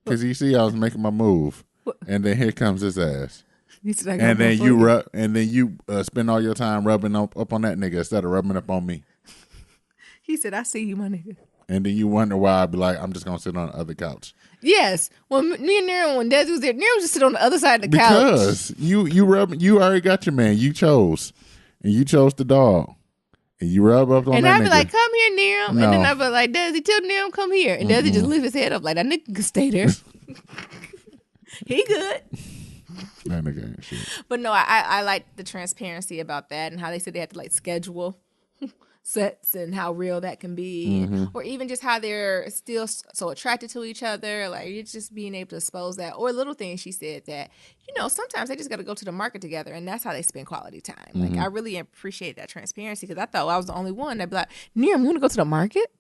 Because you see, I was making my move, and then here comes his ass. And then you spend all your time rubbing up on that nigga instead of rubbing up on me. He said, "I see you, my nigga." And then you wonder why I'd be like, I'm just gonna sit on the other couch. Yes, when me and Nero, when Desi was there, Nero was just sit on the other side of the couch. Because you already got your man. You chose, and you chose the dog, and you rub up on and that I'd be nigga. like, "Come here, Nero," No. and then I'd be like, "Desi, tell Nero come here," and Desi just lift his head up like that nigga can stay there. He good. That nigga ain't shit. But no, I like the transparency about that and how they said they had to like schedule sets and how real that can be, or even just how they're still so attracted to each other. Like you're just being able to expose that, or little things. She said that sometimes they just got to go to the market together, and that's how they spend quality time. Like I really appreciate that transparency, because I thought I was the only one that'd be like, "Niram, you want to go to the market?"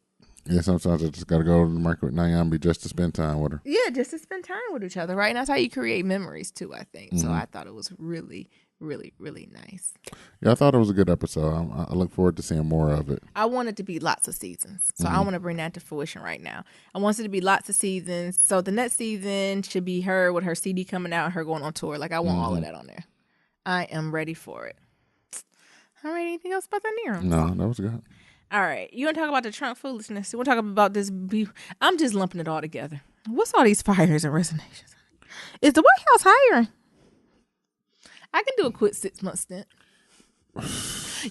Yeah, sometimes I just got to go to the market with Nyambi just to spend time with her. Yeah, just to spend time with each other, right? And that's how you create memories too, I think. So I thought it was really, really, really nice. Yeah, I thought it was a good episode. I look forward to seeing more of it. I want it to be lots of seasons. So I want to bring that to fruition right now. I want it to be lots of seasons. So the next season should be her with her CD coming out and her going on tour. Like I want all of that on there. I am ready for it. All right, anything else about that, Niram? No, that was good. All right, you want to talk about the Trump foolishness? You want to talk about this beef? I'm just lumping it all together. What's all these fires and resignations? Is the White House hiring? I can do a quick 6-month stint.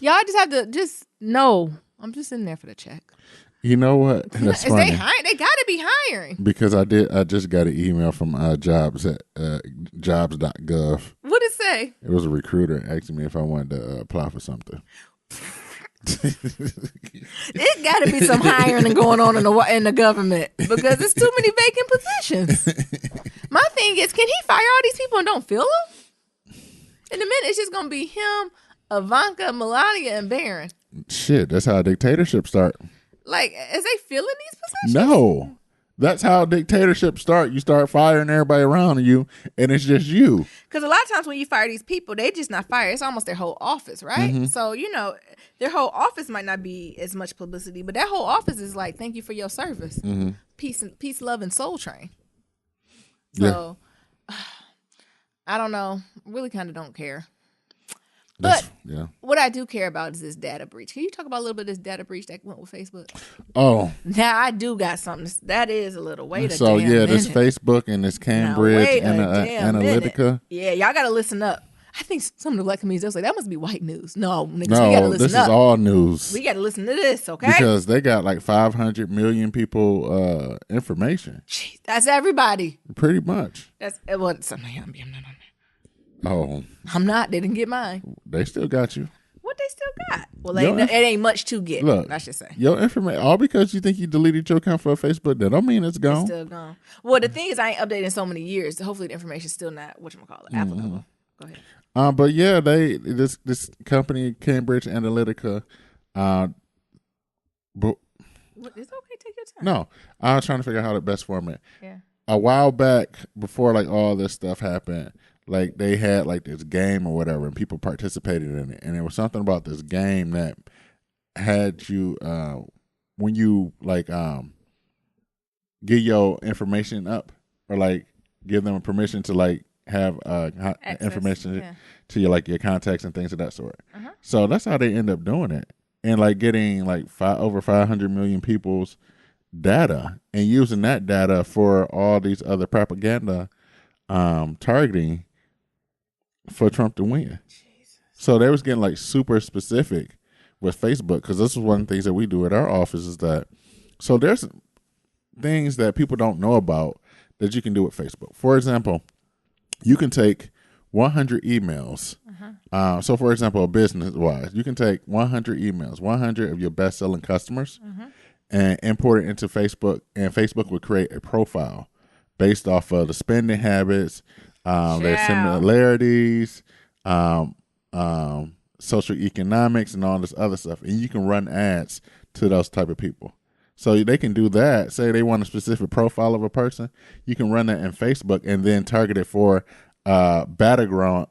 Y'all just have to know. I'm just in there for the check. You know what? That's funny. They got to be hiring. Because I just got an email from jobs at jobs.gov. What did it say? It was a recruiter asking me if I wanted to apply for something. It got to be some hiring going on in the government, because there's too many vacant positions. My thing is, can he fire all these people and don't fill them? In a minute, it's just gonna be him, Ivanka, Melania, and Barron. Shit, that's how a dictatorship start. Like, is they filling these positions? No. That's how dictatorships start. You start firing everybody around you, and it's just you. Because a lot of times when you fire these people, they just not fire. It's almost their whole office, right? So, their whole office might not be as much publicity, but that whole office is like, thank you for your service. Peace, love, and soul train. So, I don't know. Really kind of don't care. But Yeah. What I do care about is this data breach. Can you talk about a little bit of this data breach that went with Facebook? Oh. Now I do got something. That is a little wait a So damn yeah, minute. this Facebook and this Cambridge Analytica. Minute. Yeah, y'all got to listen up. I think some of the black comedians, they'll say, that must be white news. No, niggas, we got to listen this up. is all news. We got to listen to this, okay? Because they got like 500 million people information. Jeez, that's everybody. Pretty much. That's what. Oh. I'm not. They didn't get mine. They still got you. What they still got? Well, it ain't much to get. Look, I should say. Your information, all because you think you deleted your account for Facebook, that don't mean it's gone. It's still gone. Well, the thing is, I ain't updated in so many years. Hopefully, the information's still not whatchamacallit, applicable. Go ahead. But yeah, this company Cambridge Analytica. But it's okay. Take your time. No, I was trying to figure out how to best format. Yeah. A while back, before like all this stuff happened, like they had like this game or whatever, and people participated in it, and there was something about this game that had you when you like give your information up or like give them permission to like have information to your like your contacts and things of that sort. Uh-huh. So that's how they end up doing it, and like getting like over 500 million people's data and using that data for all these other propaganda targeting for Trump to win. Jesus. So they was getting like super specific with Facebook, because this is one of the things that we do at our office is that so there's things that people don't know about that you can do with Facebook. For example, you can take 100 emails. Uh-huh. So for example, business wise, you can take 100 emails, 100 of your best selling customers, and import it into Facebook, and Facebook would create a profile based off of the spending habits, their similarities, social economics, and all this other stuff. And you can run ads to those type of people. So they can do that. Say they want a specific profile of a person, you can run that in Facebook and then target it for battleground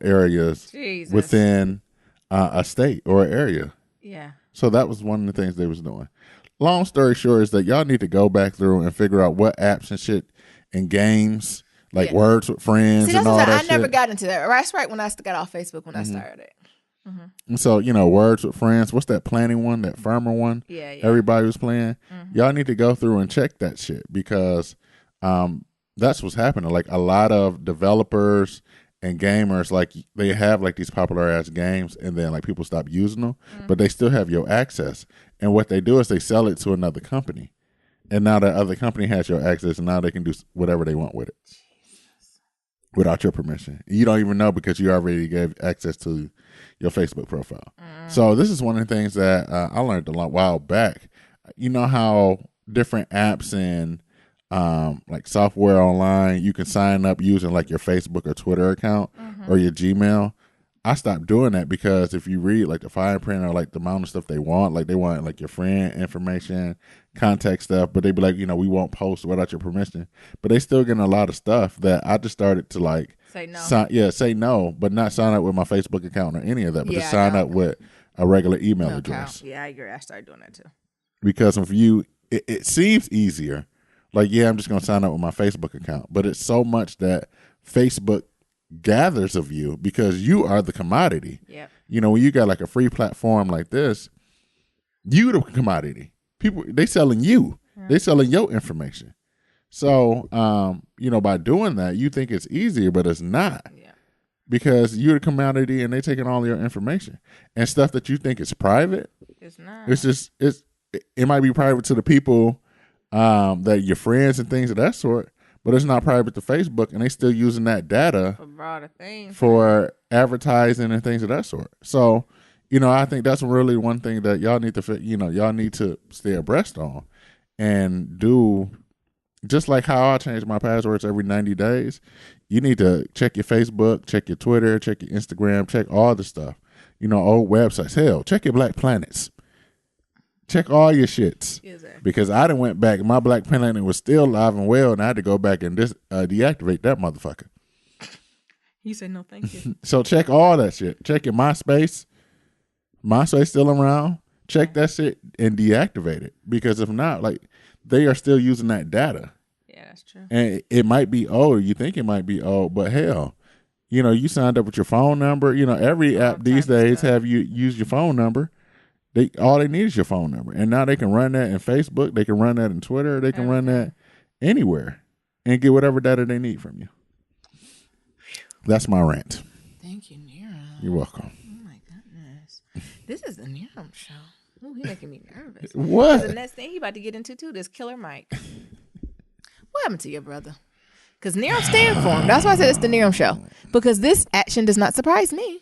areas within a state or area. Yeah. So that was one of the things they was doing. Long story short is that y'all need to go back through and figure out what apps and shit and games, like Words with Friends and all that shit. I never got into that. That's right when I got off Facebook when I started it. Mm-hmm. And so, Words with Friends, what's that planning one, that farmer one? Yeah. Everybody was playing. Mm-hmm. Y'all need to go through and check that shit, because that's what's happening. Like a lot of developers and gamers, like they have like these popular ass games, and then like people stop using them, but they still have your access. And what they do is they sell it to another company, and now that other company has your access, and now they can do whatever they want with it without your permission. You don't even know, because you already gave access to your Facebook profile. So this is one of the things that I learned a while back. You know how different apps and like software online, you can sign up using like your Facebook or Twitter account or your Gmail. I stopped doing that, because if you read like the fine print or like the amount of stuff they want like your friend information, contact stuff, but they be like, we won't post without your permission. But they still getting a lot of stuff that I just started to like say no. Say no, but not sign up with my Facebook account or any of that, but just sign up with a regular email address. Yeah, I agree. I started doing that too. Because if you, it seems easier. Like, I'm just going to sign up with my Facebook account. But it's so much that Facebook gathers of you, because you are the commodity. Yeah. When you got like a free platform like this, you the commodity. People, they selling you. Yeah. They selling your information. So, by doing that, you think it's easier, but it's not. Yeah. Because you're the commodity, and they taking all your information. And stuff that you think is private. It's not. It's just, it might be private to the people that your friends and things of that sort, but it's not private to Facebook, and they still using that data for broader things, for advertising and things of that sort. So, I think that's really one thing that y'all need to, y'all need to stay abreast on, and do just like how I change my passwords every 90 days. You need to check your Facebook, check your Twitter, check your Instagram, check all the stuff. Old websites. Hell, check your Black Planets. Check all your shits. Exactly. Because I done went back. My Black Planet was still alive and well, and I had to go back and deactivate that motherfucker. You say no, thank you. So check all that shit. Check your MySpace. MySpace still around. Check that shit and deactivate it. Because if not, like, they are still using that data. Yeah, that's true. And it might be old. You think it might be old, but hell, You signed up with your phone number. Every app these days have you use your phone number. All they need is your phone number. And now they can run that in Facebook. They can run that in Twitter. They can run that anywhere and get whatever data they need from you. That's my rant. Thank you, Nero. You're welcome. Oh, my goodness. This is the Nero show. Ooh, he's making me nervous. What? The next thing he about to get into, too, this Killer Mike. What happened to your brother? Because Nero stand for him. That's why I said it's the Nero show. Because this action does not surprise me.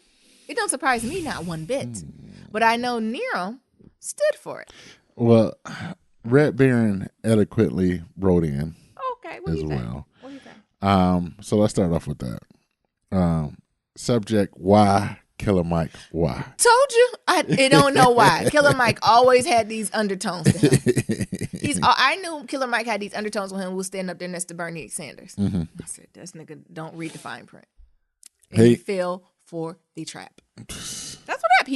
It don't surprise me not one bit. But I know Nero stood for it. Well, Red Baron eloquently wrote in as well. What do you think? So let's start off with that. Subject, why Killer Mike? Why? Told you. I don't know why. Killer Mike always had these undertones to him. I knew Killer Mike had these undertones when he was standing up there next to Bernie Sanders. Mm-hmm. I said, this nigga don't read the fine print. And Hey. he fell for the trap. That's what happened.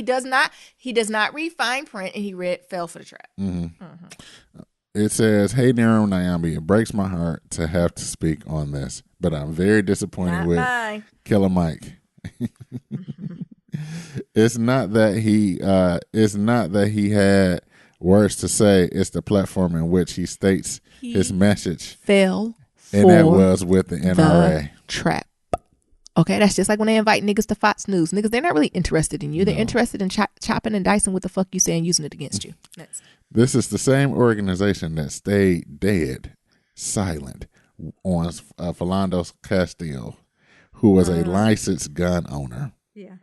He does not read fine print, and he fell for the trap. Mm-hmm. Mm-hmm. It says, "Hey Nero Nyambi, it breaks my heart to have to speak on this, but I'm very disappointed with Killer Mike. It's not that he had words to say. It's the platform in which he states his message. Fell for and that was with the NRA trap. Okay, that's just like when they invite niggas to Fox News. Niggas, they're not really interested in you. They're interested in chopping and dicing what the fuck you say and using it against you. Next. This is the same organization that stayed dead, silent on Philando Castile, who was a licensed gun owner. Yeah.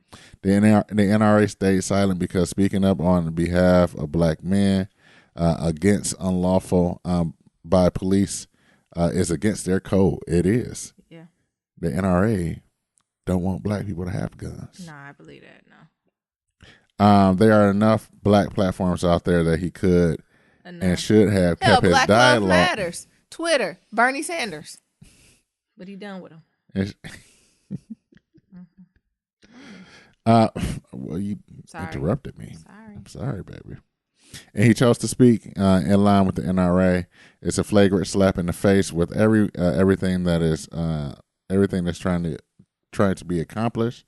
The NRA stayed silent because speaking up on behalf of black men against unlawful by police is against their code. It is. Yeah. The NRA don't want black people to have guns. Nah, I believe that. No. There are enough black platforms out there that he could and should have kept his Black dialogue. Love Matters, Twitter, Bernie Sanders, but he done with him. Well, you interrupted me. Sorry. I'm sorry, baby. And he chose to speak in line with the NRA. It's a flagrant slap in the face with everything that's trying to be accomplished.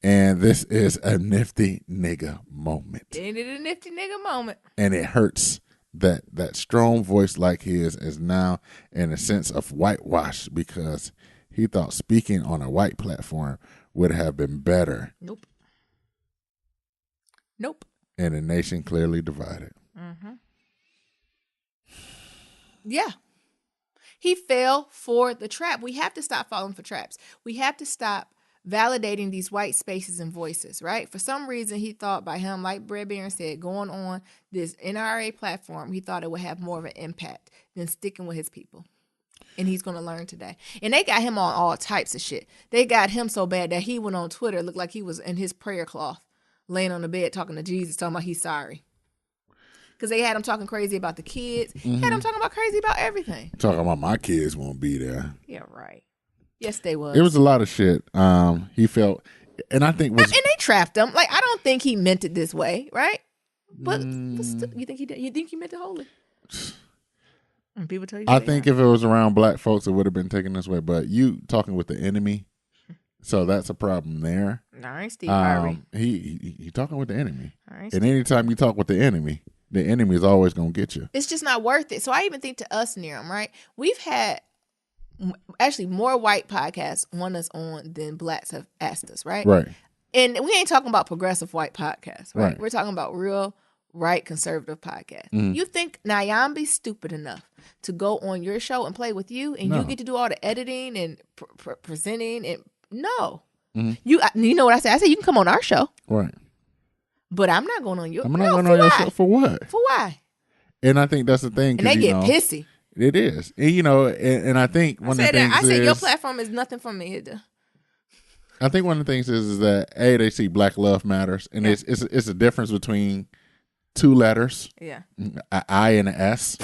And this is a nifty nigga moment. Ain't it a nifty nigga moment? And it hurts that strong voice like his is now in a sense of whitewash because he thought speaking on a white platform would have been better. Nope. And the nation clearly divided. Mm-hmm. Yeah. He fell for the trap. We have to stop falling for traps. We have to stop validating these white spaces and voices, right? For some reason, he thought by him, like Brad Barron said, going on this NRA platform, he thought it would have more of an impact than sticking with his people. And he's going to learn today. And they got him on all types of shit. They got him so bad that he went on Twitter, looked like he was in his prayer cloth, laying on the bed talking to Jesus, talking about he's sorry. Because they had him talking crazy about the kids. Mm-hmm. Had him talking about crazy about everything. Talking about my kids won't be there. Yeah, right. Yes, they was. It was a lot of shit. He felt, and I think was, and they trapped him. Like I don't think he meant it this way, right? But still, you think he did? You think he meant it wholly? And people tell you. I think if it was around black folks, it would have been taken this way. But you talking with the enemy, so that's a problem there. All right, Steve Harvey. He talking with the enemy, and anytime you talk with the enemy is always gonna get you. It's just not worth it. So I even think to us, Niram, right? We've had. Actually, more white podcasts want us on than blacks have asked us, right? Right. And we ain't talking about progressive white podcasts, right? We're talking about real right conservative podcasts. Mm-hmm. You think Nyambi's stupid enough to go on your show and play with you, and you get to do all the editing and presenting? And no, you know what I say? I say you can come on our show, right? But I'm not going on your. I'm not going on your show for what? For why? And I think that's the thing. And they get pissy. It is. And, and I think one of the things I said your platform is nothing for me. I think one of the things is that, they see Black Love Matters. And it's a difference between two letters. Yeah. An I and an S.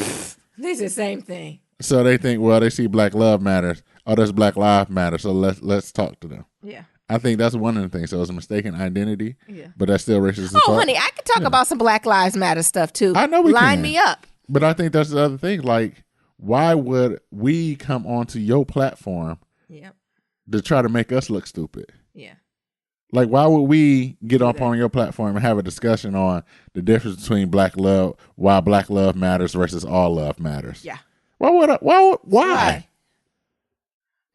It's the same thing. So they think, well, they see Black Love Matters. Oh, there's Black Lives Matter. So let's talk to them. Yeah. I think that's one of the things. So it's a mistaken identity. Yeah. But that's still racist. Oh, honey, I could talk about some Black Lives Matter stuff, too. I know we can. Line me up. But I think that's the other thing. Like, why would we come onto your platform to try to make us look stupid. Yeah. Like, why would we get up on your platform and have a discussion on the difference between black love, why black love matters versus all love matters? Yeah. Why?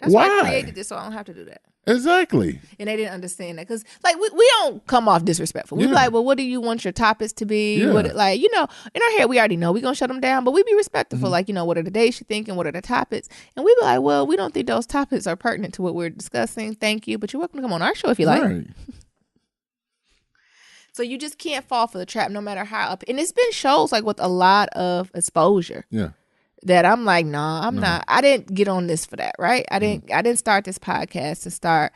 That's why I created this, so I don't have to do that. Exactly. And they didn't understand that because, like, we don't come off disrespectful. We be like, well, what do you want your topics to be? Yeah. What, like, in our head, we already know we're going to shut them down, but we be respectful. Like, what are the days you're thinking? What are the topics? And we be like, well, we don't think those topics are pertinent to what we're discussing. Thank you, but you're welcome to come on our show if you like. Right. So you just can't fall for the trap no matter how up. And it's been shows, like, with a lot of exposure. Yeah. That I'm like, nah, I'm not. I didn't get on this for that, right? I didn't start this podcast to start,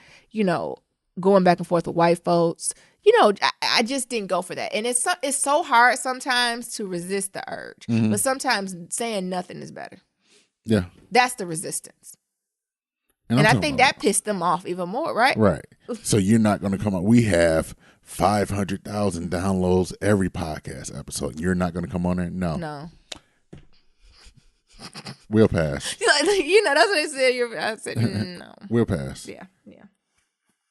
going back and forth with white folks. I just didn't go for that. And it's so hard sometimes to resist the urge. But sometimes saying nothing is better. Yeah. That's the resistance. And I think that pissed them off even more, right? Right. So you're not going to come up. We have 500,000 downloads every podcast episode. You're not going to come on there? No. We'll pass. That's what they said. I said, no. We'll pass. Yeah.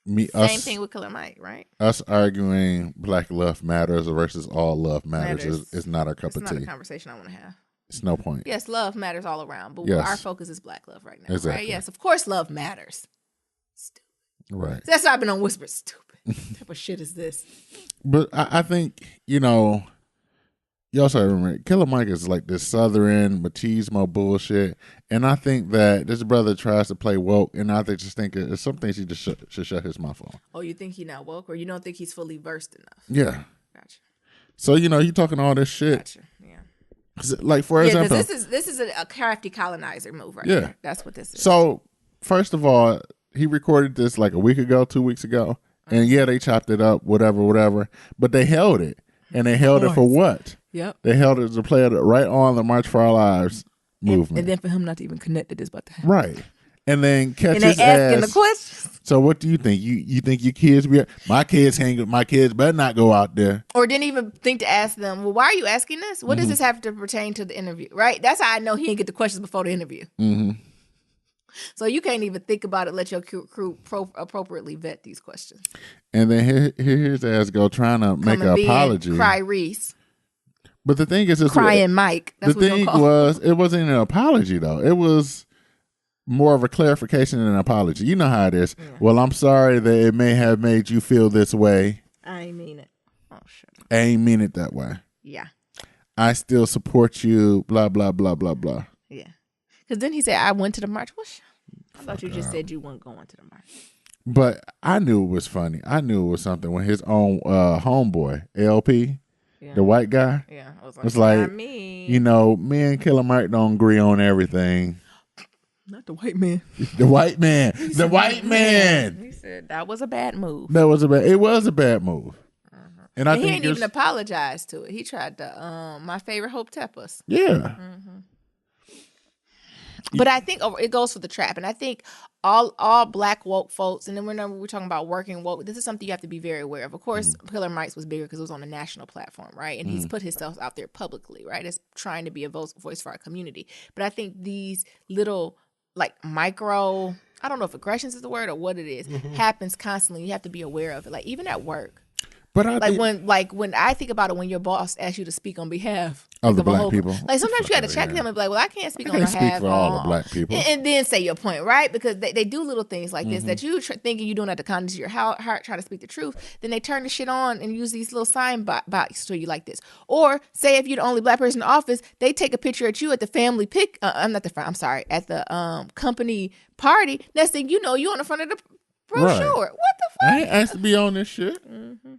Same thing with Killer Mike, right? Us arguing black love matters versus all love matters. Is not our cup of tea. It's not a conversation I want to have. It's no point. Yes, love matters all around, but our focus is black love right now, exactly. right? Yes, of course love matters. Stupid. Right. That's why I've been on Whisper. Stupid. What type of shit is this? But I think, you also remember, Killer Mike is like this Southern machismo bullshit. And I think that this brother tries to play woke, and I just think it's some things he just should shut his mouth on. Oh, you think he's not woke, or you don't think he's fully versed enough? Yeah. Gotcha. So, you talking all this shit. Gotcha. Yeah. Like, for example. This is a crafty colonizer move right here. here. That's what this is. So, first of all, he recorded this like a week ago, 2 weeks ago. And they chopped it up, whatever. But they held it. And they held it for what? Yep. They held it to play it right on the March for Our Lives movement. And then for him not to even connect that this about to happen. Right. And then catch and his they asking ass. the questions. So what do you think? You think your kids my kids better not go out there. Or didn't even think to ask them, well, why are you asking this? What does this have to pertain to the interview? Right? That's how I know he didn't get the questions before the interview. Mm-hmm. So you can't even think about it. Let your crew appropriately vet these questions. And then here his ass go trying to make an apology. Cry Reese. But the thing is, crying Mike. That's the thing was, it wasn't an apology though. It was more of a clarification than an apology. You know how it is. Yeah. Well, I'm sorry that it may have made you feel this way. I ain't mean it. Oh shit. I ain't mean it that way. Yeah. I still support you. Blah blah blah blah blah. Yeah. Because then he said, I went to the march. I thought you just said you weren't going to the march. But I knew it was funny. I knew it was something when his own homeboy, LP, the white guy, I was like, me and Killer Mike don't agree on everything. Not the white man. The white man. The white man. He said that was a bad move. It was a bad move. And I think he didn't even apologize to it. He tried to, my favorite Hope Teppas. Yeah. Mm-hmm. But I think it goes for the trap. And I think all black woke folks, and then we're talking about working woke, this is something you have to be very aware of. Of course, Killer Mike's was bigger because it was on a national platform, right? And he's put himself out there publicly, right? As trying to be a voice for our community. But I think these little, like, micro, I don't know if aggressions is the word or what it is, happens constantly. You have to be aware of it. Like, even at work. But when I think about it, when your boss asks you to speak on behalf of the black people, like sometimes you got to check them and be like, "Well, I can't speak on behalf speak for all the black people," and then say your point, right? Because they do little things like this that you thinking you're doing at the kindness of your heart, try to speak the truth. Then they turn the shit on and use these little sign boxes to you like this. Or say if you're the only black person in the office, they take a picture at you at the family at the company party. Next thing you know, you on the front of the brochure. Right. What the fuck? I ain't asked to be on this shit. Mm-hmm.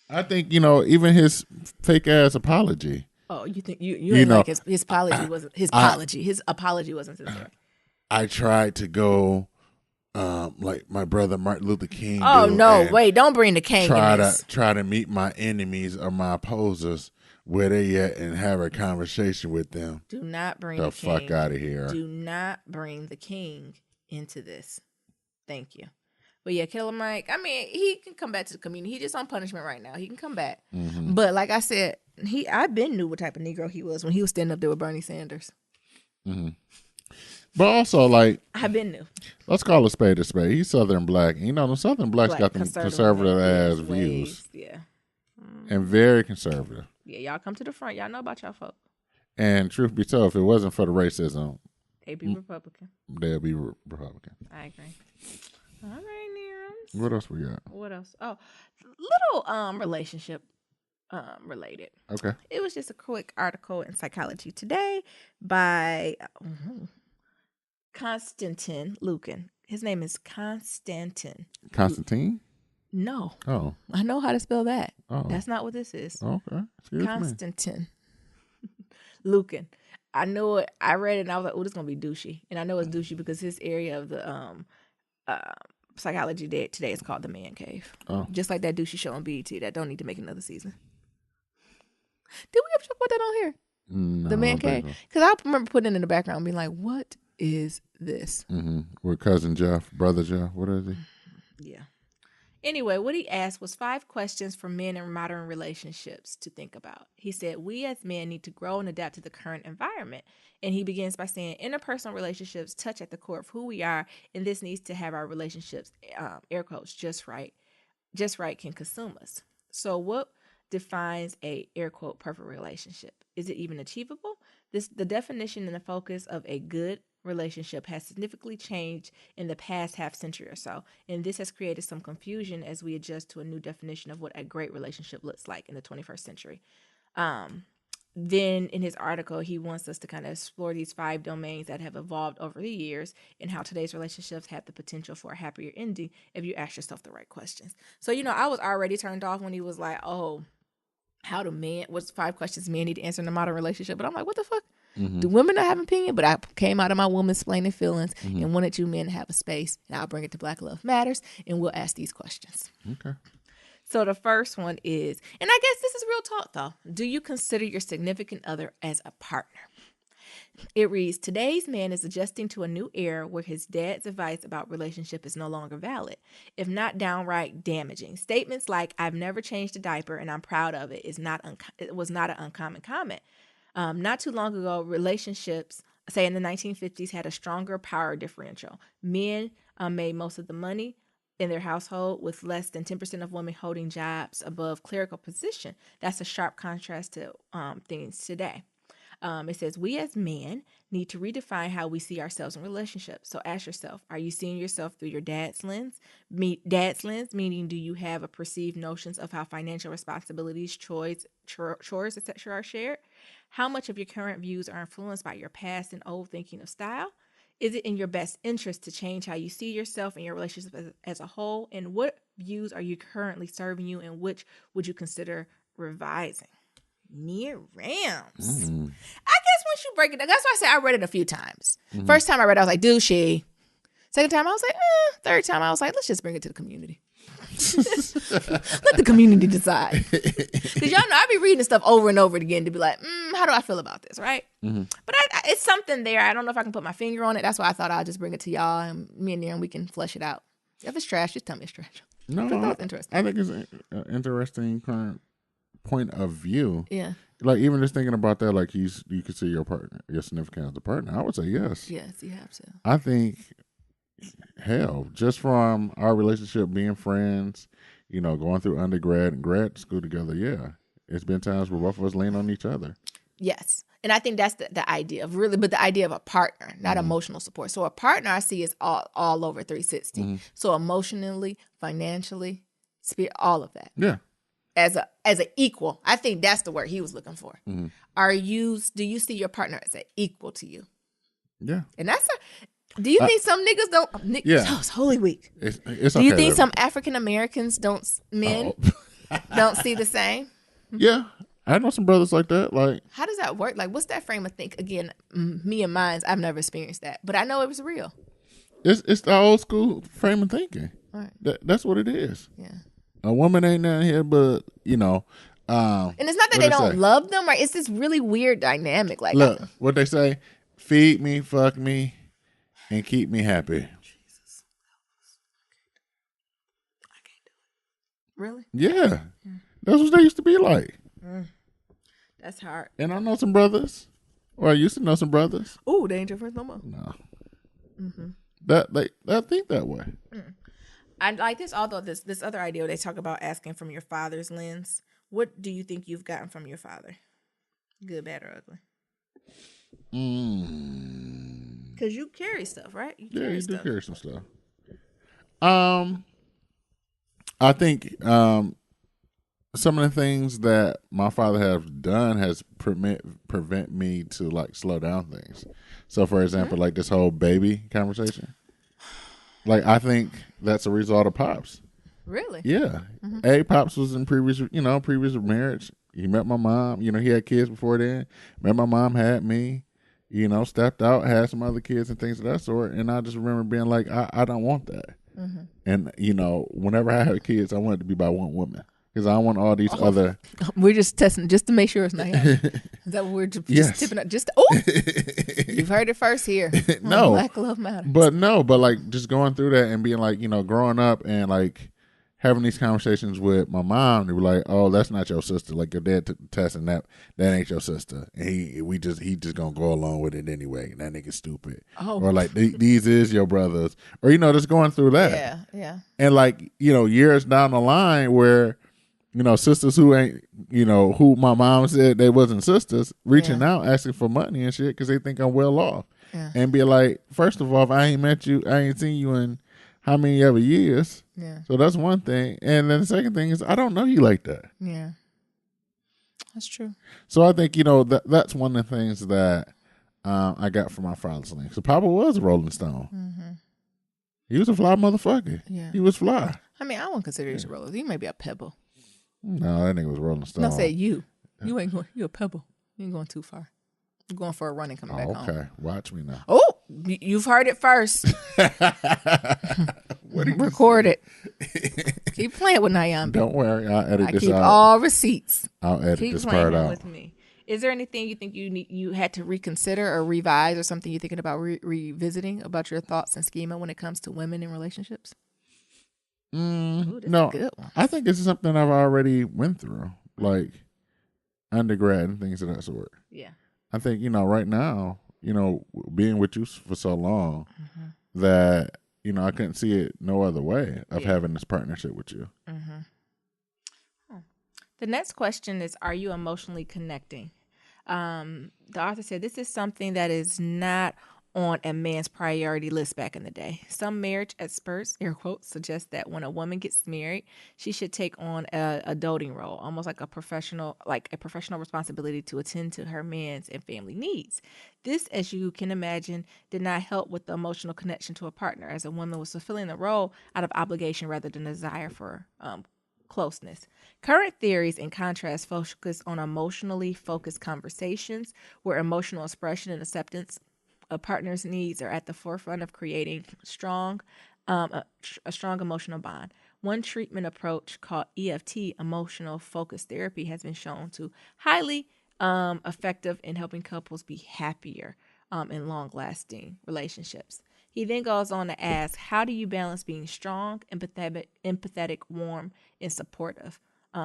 I think, even his fake ass apology. Oh, you think you know, like his apology wasn't his apology. His apology wasn't sincere. I tried to go like my brother Martin Luther King. Oh no, wait, don't bring the King. Try to meet my enemies or my opposers where they at and have a conversation with them. Do not bring the fuck King. Out of here. Do not bring the King into this. Thank you. But yeah, Killer Mike, I mean, he can come back to the community. He just on punishment right now. He can come back. Mm-hmm. But like I said, I been knew what type of Negro he was when he was standing up there with Bernie Sanders. Mm-hmm. But also, like, I've been new. Let's call a spade a spade. He's Southern black. You know, the Southern blacks got them conservative ass views. Yeah. And very conservative. Yeah, y'all come to the front. Y'all know about y'all folk. And truth be told, if it wasn't for the racism, they'd be Republican. They'd be Republican. I agree. All right, Nearums. What else we got? What else? Oh, little relationship related. Okay. It was just a quick article in Psychology Today by Konstantin Lukin. His name is Konstantin. Constantine? No. Oh. I know how to spell that. Oh. That's not what this is. Okay. Konstantin Lukin. I know it. I read it and I was like, oh, this is going to be douchey. And I know it's douchey because his area of the Psychology Today is called The Man Cave. Oh. Just like that douchey show on BET that don't need to make another season. Did we ever talk about that on here? No, The Man Cave? Because I remember putting it in the background and being like, what is this? Mm-hmm. With cousin Jeff, brother Jeff, what is he? Yeah. Anyway, what he asked was 5 questions for men in modern relationships to think about. He said, we as men need to grow and adapt to the current environment. And he begins by saying, interpersonal relationships touch at the core of who we are, and this needs to have our relationships, air quotes, just right can consume us. So what defines a, air quote, perfect relationship? Is it even achievable? The definition and the focus of a good relationship has significantly changed in the past half century or so, and this has created some confusion as we adjust to a new definition of what a great relationship looks like in the 21st century. Then in his article, he wants us to kind of explore these 5 domains that have evolved over the years and how today's relationships have the potential for a happier ending if you ask yourself the right questions. So, I was already turned off when he was like, oh, what's 5 questions men need to answer in a modern relationship? But I'm like, what the fuck? Mm-hmm. Do women not have an opinion? But I came out of my woman-splaining feelings and wanted you men to have a space. And I'll bring it to Black Love Matters, and we'll ask these questions. Okay. So the first one is, and I guess this is real talk, though. Do you consider your significant other as a partner? It reads, today's man is adjusting to a new era where his dad's advice about relationship is no longer valid, if not downright damaging. Statements like, I've never changed a diaper and I'm proud of it, it was not an uncommon comment. Not too long ago, relationships, say in the 1950s, had a stronger power differential. Men made most of the money in their household, with less than 10% of women holding jobs above clerical position. That's a sharp contrast to things today. It says, we as men need to redefine how we see ourselves in relationships. So ask yourself, are you seeing yourself through your dad's lens? Meaning, do you have a perceived notions of how financial responsibilities, chores, etc. are shared? How much of your current views are influenced by your past and old thinking of style? Is it in your best interest to change how you see yourself and your relationship as a whole? And what views are you currently serving you, and which would you consider revising? Near Rams. I guess once you break it down, that's why I say I read it a few times. First time I read it, I was like, douchey. Second time, I was like, Third time, I was like, let's just bring it to the community. Let the community decide. Because y'all know I be reading stuff over and over again to be like, how do I feel about this, right? But it's something there. I don't know if I can put my finger on it. That's why I thought I'll just bring it to y'all, and me and Darren, we can flesh it out. If it's trash, just tell me it's trash. No, I think it's an interesting current point of view. Yeah. Like, even just thinking about that, like, you could see your partner, your significant other partner. I would say yes. Yes, you have to. I think, hell, just from our relationship, being friends, going through undergrad and grad school together, yeah. It's been times where both of us lean on each other. Yes. And I think that's the idea of the idea of a partner, not emotional support. So a partner I see is all over 360. So emotionally, financially, all of that. Yeah. As a equal. I think that's the word he was looking for. Do you see your partner as an equal to you? Yeah. And do you think some niggas don't? Yeah. Oh, it's Holy Week. It's do you think some African Americans don't see the same? Yeah. I know some brothers like that. Like, how does that work? Like, what's that frame of think? Again, me and mine's, I've never experienced that, but I know it was real. It's the old school frame of thinking. Right. That's what it is. Yeah. A woman ain't down here, but and it's not that they don't love them, right? It's this really weird dynamic. Like, look, what they say: feed me, fuck me, and keep me happy. Jesus, I can't do it. Really? Yeah, that's what they used to be like. That's hard. And I know some brothers, or I used to know some brothers. Ooh, they ain't your friends no more. No. That they think that way. I like this. Although this other idea, they talk about asking from your father's lens. What do you think you've gotten from your father? Good, bad, or ugly? Because you carry stuff, right? You do carry some stuff. I think some of the things that my father has done has prevent me to like slow down things. So, for example, like this whole baby conversation, like I think that's a result of Pops. Really? Yeah. Pops was in previous marriage. He met my mom. You know, he had kids before then. Met my mom, had me. You know, stepped out, had some other kids and things of that sort. And I just remember being like, I don't want that. And, you know, whenever I had kids, I wanted to be by one woman. Because I don't want all these other... We're just testing, just to make sure it's not happening. Is that what we're just tipping up? You've heard it first here. No. Black Love Matters. But like, just going through that and being like, you know, growing up and like, having these conversations with my mom, they were like, "Oh, that's not your sister. Like your dad took the test, and that ain't your sister." And he just gonna go along with it anyway. That nigga's stupid. Oh. Or like these is your brothers, or you know, just going through that. Yeah. And like, you know, years down the line, where you know, sisters who ain't, you know, who my mom said they wasn't sisters, reaching out asking for money and shit because they think I'm well off, and be like, first of all, if I ain't met you, I ain't seen you in how many ever years. Yeah. So that's one thing. And then the second thing is I don't know you like that. Yeah. That's true. So I think, you know, that's one of the things that I got from my father's link. So Papa was a Rolling Stone. He was a fly motherfucker. Yeah. He was fly. I mean, I wouldn't consider you a Rolling. You may be a pebble. No, that nigga was Rolling Stone. No, say you. You ain't going. You a pebble. You ain't going too far. You're going for a run and coming back home. Okay. Watch me now. Oh, you've heard it first. Record it. Keep playing with Nyambi. Don't worry, I'll edit this out. I keep all receipts. I'll edit this part out. With me. Is there anything you think you had to reconsider or revise, or something you're thinking about revisiting about your thoughts and schema when it comes to women in relationships? Ooh, no, I think it's something I've already went through, like undergrad and things of that sort. Yeah. I think, you know, right now, you know, being with you for so long that, you know, I couldn't see it no other way of having this partnership with you. The next question is, are you emotionally connecting? The author said this is something that is not on a man's priority list back in the day. Some marriage experts, air quotes, suggest that when a woman gets married, she should take on a doting role, almost like a professional responsibility to attend to her man's and family needs. This, as you can imagine, did not help with the emotional connection to a partner, as a woman was fulfilling the role out of obligation rather than desire for closeness. Current theories, in contrast, focus on emotionally focused conversations where emotional expression and acceptance a partner's needs are at the forefront of creating a strong emotional bond. One treatment approach called EFT, emotional focused therapy, has been shown to highly effective in helping couples be happier in long-lasting relationships. He then goes on to ask, how do you balance being strong, empathetic, warm, and supportive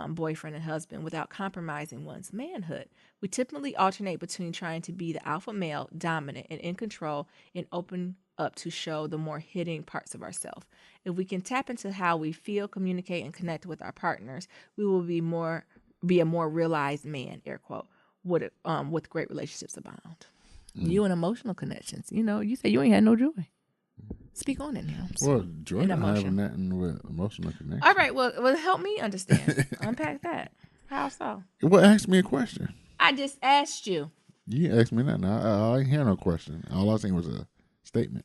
boyfriend and husband without compromising one's manhood? We typically alternate between trying to be the alpha male, dominant, and in control, and open up to show the more hidden parts of ourselves. If we can tap into how we feel, communicate, and connect with our partners, we will be a more realized man, air quote, with great relationships abound. You and emotional connections. You know, you say you ain't had no joy. Speak on it now. Well, joy not having nothing with emotional connection. All right, well, help me understand. Unpack that. How so? Well, ask me a question. I just asked you. You asked me nothing. I didn't hear no question. All I seen was a statement.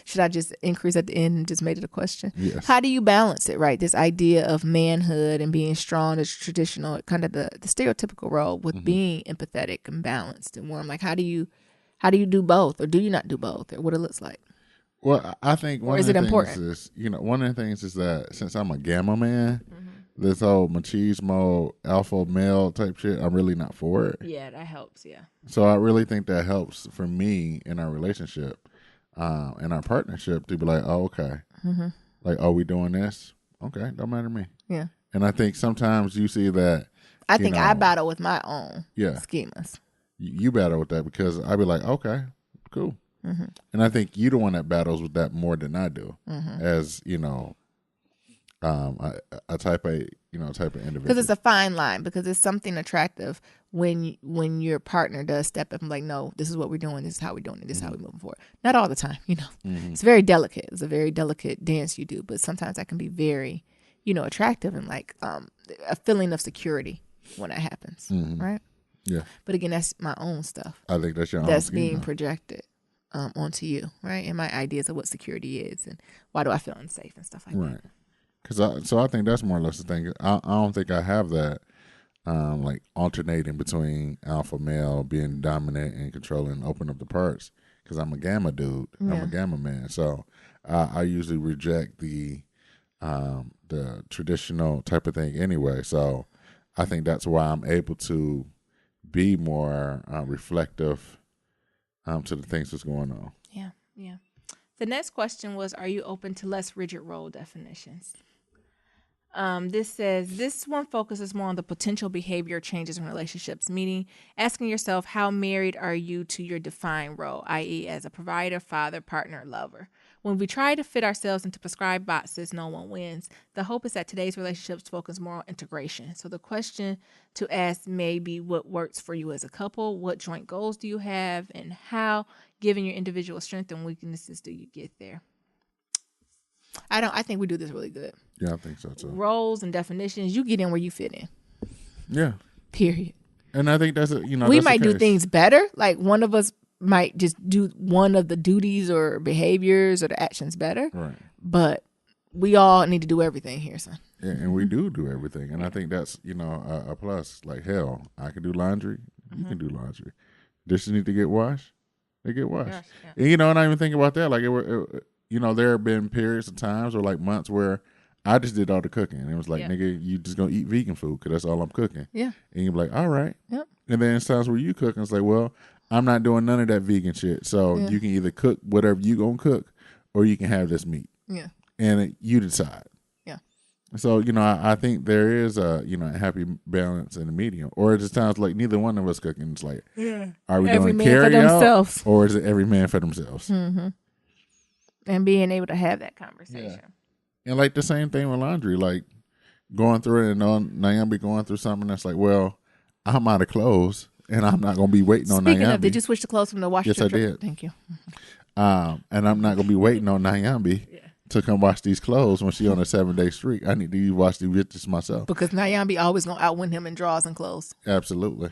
Should I just increase at the end and just made it a question? Yes. How do you balance it, right? This idea of manhood and being strong, this traditional, kind of the stereotypical role with being empathetic and balanced and warm. Like, how do you do both, or do you not do both, or what it looks like? Well, I think one of the things is, you know, one of the things is that since I'm a gamma man, this whole machismo, alpha male type shit, I'm really not for it. Yeah, that helps, yeah. So I really think that helps for me in our relationship, in our partnership, to be like, oh, okay. Like, oh, we doing this? Okay, don't matter to me. Yeah. And I think sometimes you see that. I think I battle with my own schemas. You battle with that because I'd be like, okay, cool. And I think you're the one that battles with that more than I do, as you know, a type of individual. Because it's a fine line. Because it's something attractive when your partner does step up and like, no, this is what we're doing. This is how we're doing it. This is how we're moving forward. Not all the time, It's very delicate. It's a very delicate dance you do. But sometimes that can be very, attractive and like a feeling of security when that happens, right? Yeah. But again, that's my own stuff. I think that's your own. That's being projected onto you, right? And my ideas of what security is and why do I feel unsafe and stuff like that. Right. So I think that's more or less the thing. I don't think I have that, like alternating between alpha male being dominant and controlling and open up the parts. Because I'm a gamma dude. Yeah. I'm a gamma man. So I usually reject the traditional type of thing anyway. So I think that's why I'm able to be more reflective to the things that's going on. Yeah, yeah. The next question was, are you open to less rigid role definitions? This says, this one focuses more on the potential behavior changes in relationships, meaning asking yourself, how married are you to your defined role, i.e. as a provider, father, partner, lover? When we try to fit ourselves into prescribed boxes, no one wins. The hope is that today's relationships focus more on integration. So the question to ask may be what works for you as a couple, what joint goals do you have, and how, given your individual strengths and weaknesses, do you get there? I think we do this really good. Yeah, I think so too. Roles and definitions, you get in where you fit in. Yeah. Period. And I think that's we might do things better. Like one of us might just do one of the duties or behaviors or the actions better. Right. But we all need to do everything here, son. Yeah, and we do everything. And I think that's, a plus. Like, hell, I can do laundry. You can do laundry. Dishes need to get washed. They get washed. Gosh, yeah. And I even think about that. Like, there have been periods of times or like months where I just did all the cooking. And it was like, nigga, you just going to eat vegan food because that's all I'm cooking. Yeah. And you're like, all right. Yep. And then it's times where you cook and it's like, well, I'm not doing none of that vegan shit. So you can either cook whatever you going to cook or you can have this meat. Yeah. And you decide. Yeah. So, I think there is a happy balance in the medium. Or it's times like neither one of us cooking. It's like, are we every doing man carry for themselves, or is it every man for themselves? Mm-hmm. And being able to have that conversation. Yeah. And like the same thing with laundry, like going through it and Nyambi going through something that's like, well, I'm out of clothes and I'm not going to be waiting on Nyambi. Speaking of, did you switch the clothes from the washer? Yes, I did. Thank you. And I'm not going to be waiting on Nyambi to come wash these clothes when she's on a 7-day streak. I need to wash these bitches myself. Because Nyambi always going to outwin him in drawers and clothes. Absolutely.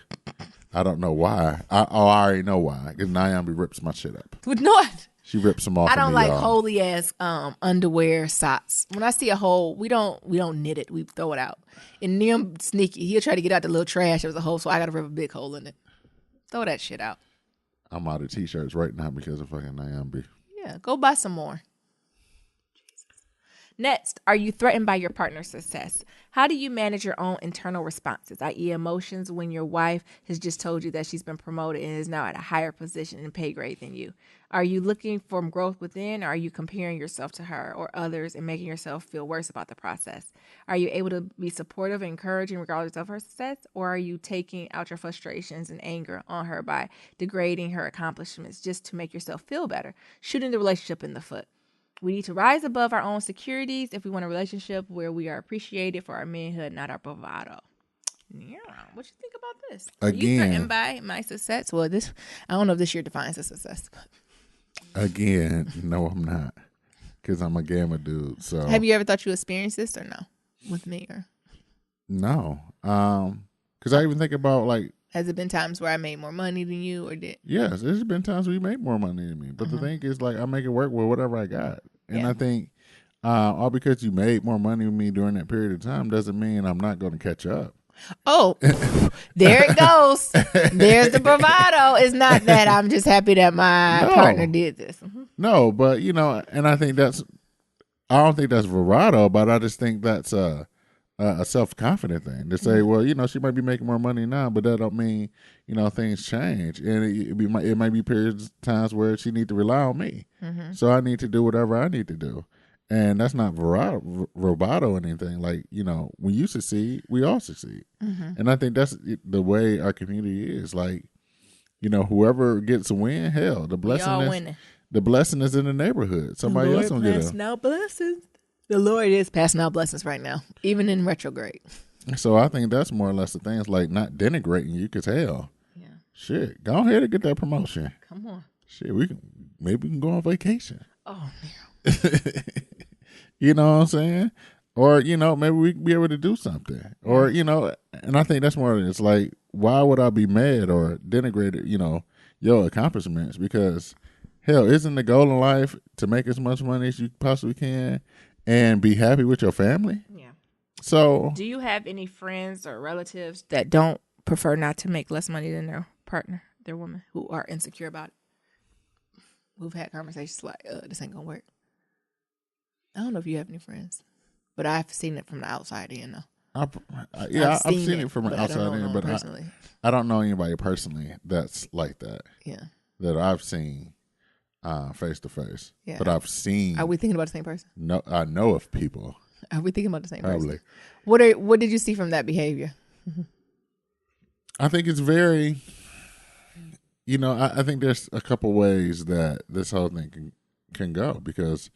I don't know why. I already know why. Because Nyambi rips my shit up. Would not. She rips them off. I don't like holy ass underwear socks. When I see a hole, we don't knit it. We throw it out. And them sneaky, he'll try to get out the little trash. There was a hole, so I got to rip a big hole in it. Throw that shit out. I'm out of t-shirts right now because of fucking Nyambi. Yeah, go buy some more. Next, are you threatened by your partner's success? How do you manage your own internal responses, i.e. emotions, when your wife has just told you that she's been promoted and is now at a higher position and pay grade than you? Are you looking for growth within, or are you comparing yourself to her or others and making yourself feel worse about the process? Are you able to be supportive and encouraging regardless of her success, or are you taking out your frustrations and anger on her by degrading her accomplishments just to make yourself feel better, shooting the relationship in the foot? We need to rise above our own securities if we want a relationship where we are appreciated for our manhood, not our bravado. Yeah, what you think about this? Again, are you threatened by my success? Well, I don't know if this year defines a success. Again, no, I'm not, because I'm a gamma dude. So, have you ever thought you experienced this or no, with me or no? Because I even think about like. Has it been times where I made more money than you, or did? Yes, there's been times where you make more money than me. But the thing is, like, I make it work with whatever I got. And I think all because you made more money than me during that period of time doesn't mean I'm not going to catch up. Oh, there it goes. There's the bravado. It's not that I'm just happy that my partner did this. Mm-hmm. No, but, and I think I don't think that's bravado, but I just think that's a self-confident thing to say, well, she might be making more money now, but that don't mean, things change. And it might be periods of times where she need to rely on me. Mm-hmm. So I need to do whatever I need to do. And that's not bravado or anything. Like, when you succeed, we all succeed. Mm-hmm. And I think that's the way our community is. Like, whoever gets a win, hell, the blessing is in the neighborhood. Somebody else gonna get it. Now blessings. The Lord is passing out blessings right now, even in retrograde. So I think that's more or less the thing. It's like not denigrating you, cause hell, shit, go ahead and get that promotion. Come on, shit, maybe we can go on vacation. Oh, man. You know what I'm saying? Or, maybe we can be able to do something. Or, and I think that's more, it's like, why would I be mad or denigrate, your accomplishments? Because, hell, isn't the goal in life to make as much money as you possibly can and be happy with your family? Yeah. So. Do you have any friends or relatives that don't prefer not to make less money than their partner, their woman, who are insecure about it? Who've had conversations like, this ain't going to work. I don't know if you have any friends. But I've seen it from the outside in, though. I've seen it from the outside in, but I don't know anybody personally that's like that. Yeah. That I've seen face to face. Yeah. But I've seen. Are we thinking about the same person? No, I know of people. Are we thinking about the same Probably. person? What did you see from that behavior? I think it's very, I think there's a couple ways that this whole thing can go because,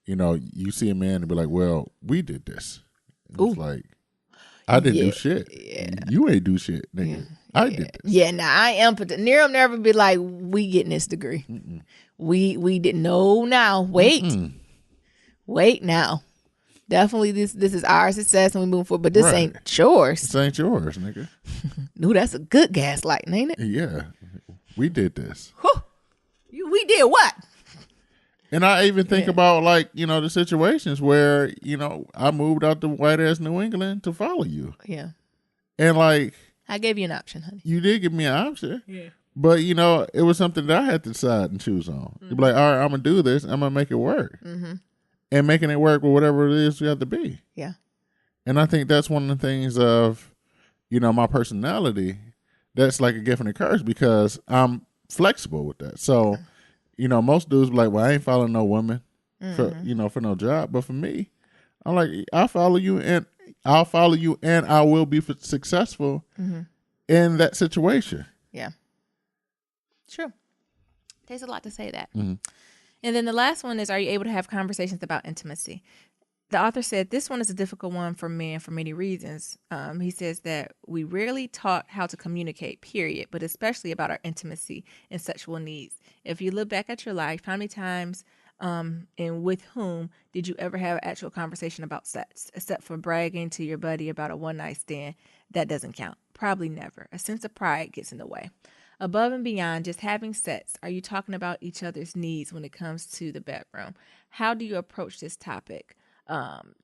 you see a man and be like, well, we did this. It's like, I didn't do shit. Yeah. You ain't do shit, nigga. Yeah. I did this. Yeah, I am. Nero never be like, we getting this degree. Mm-mm. We didn't know now. Wait. Mm-mm. Wait now. Definitely this is our success and we move forward. But this ain't yours. This ain't yours, nigga. No, that's a good gaslighting, ain't it? Yeah. We did this. We did what? And I even think about the situations where, I moved out to white ass New England to follow you. Yeah. And I gave you an option, honey. You did give me an option. Yeah. But, it was something that I had to decide and choose on. Mm-hmm. You'd be like, all right, I'm going to do this. I'm going to make it work. Mm-hmm. And making it work with whatever it is you have to be. Yeah. And I think that's one of the things of, my personality. That's like a gift and a curse because I'm flexible with that. So, most dudes be like, well, I ain't following no woman for no job. But for me, I'm like, I'll follow you and I will be successful in that situation. Yeah. True. Takes a lot to say that. Mm-hmm. And then the last one is, are you able to have conversations about intimacy? The author said this one is a difficult one for men for many reasons. He says that we rarely taught how to communicate, period, but especially about our intimacy and sexual needs. If you look back at your life, how many times and with whom did you ever have an actual conversation about sex, except for bragging to your buddy about a one-night stand? That doesn't count. Probably never. A sense of pride gets in the way. Above and beyond just having sex, are you talking about each other's needs when it comes to the bedroom? How do you approach this topic?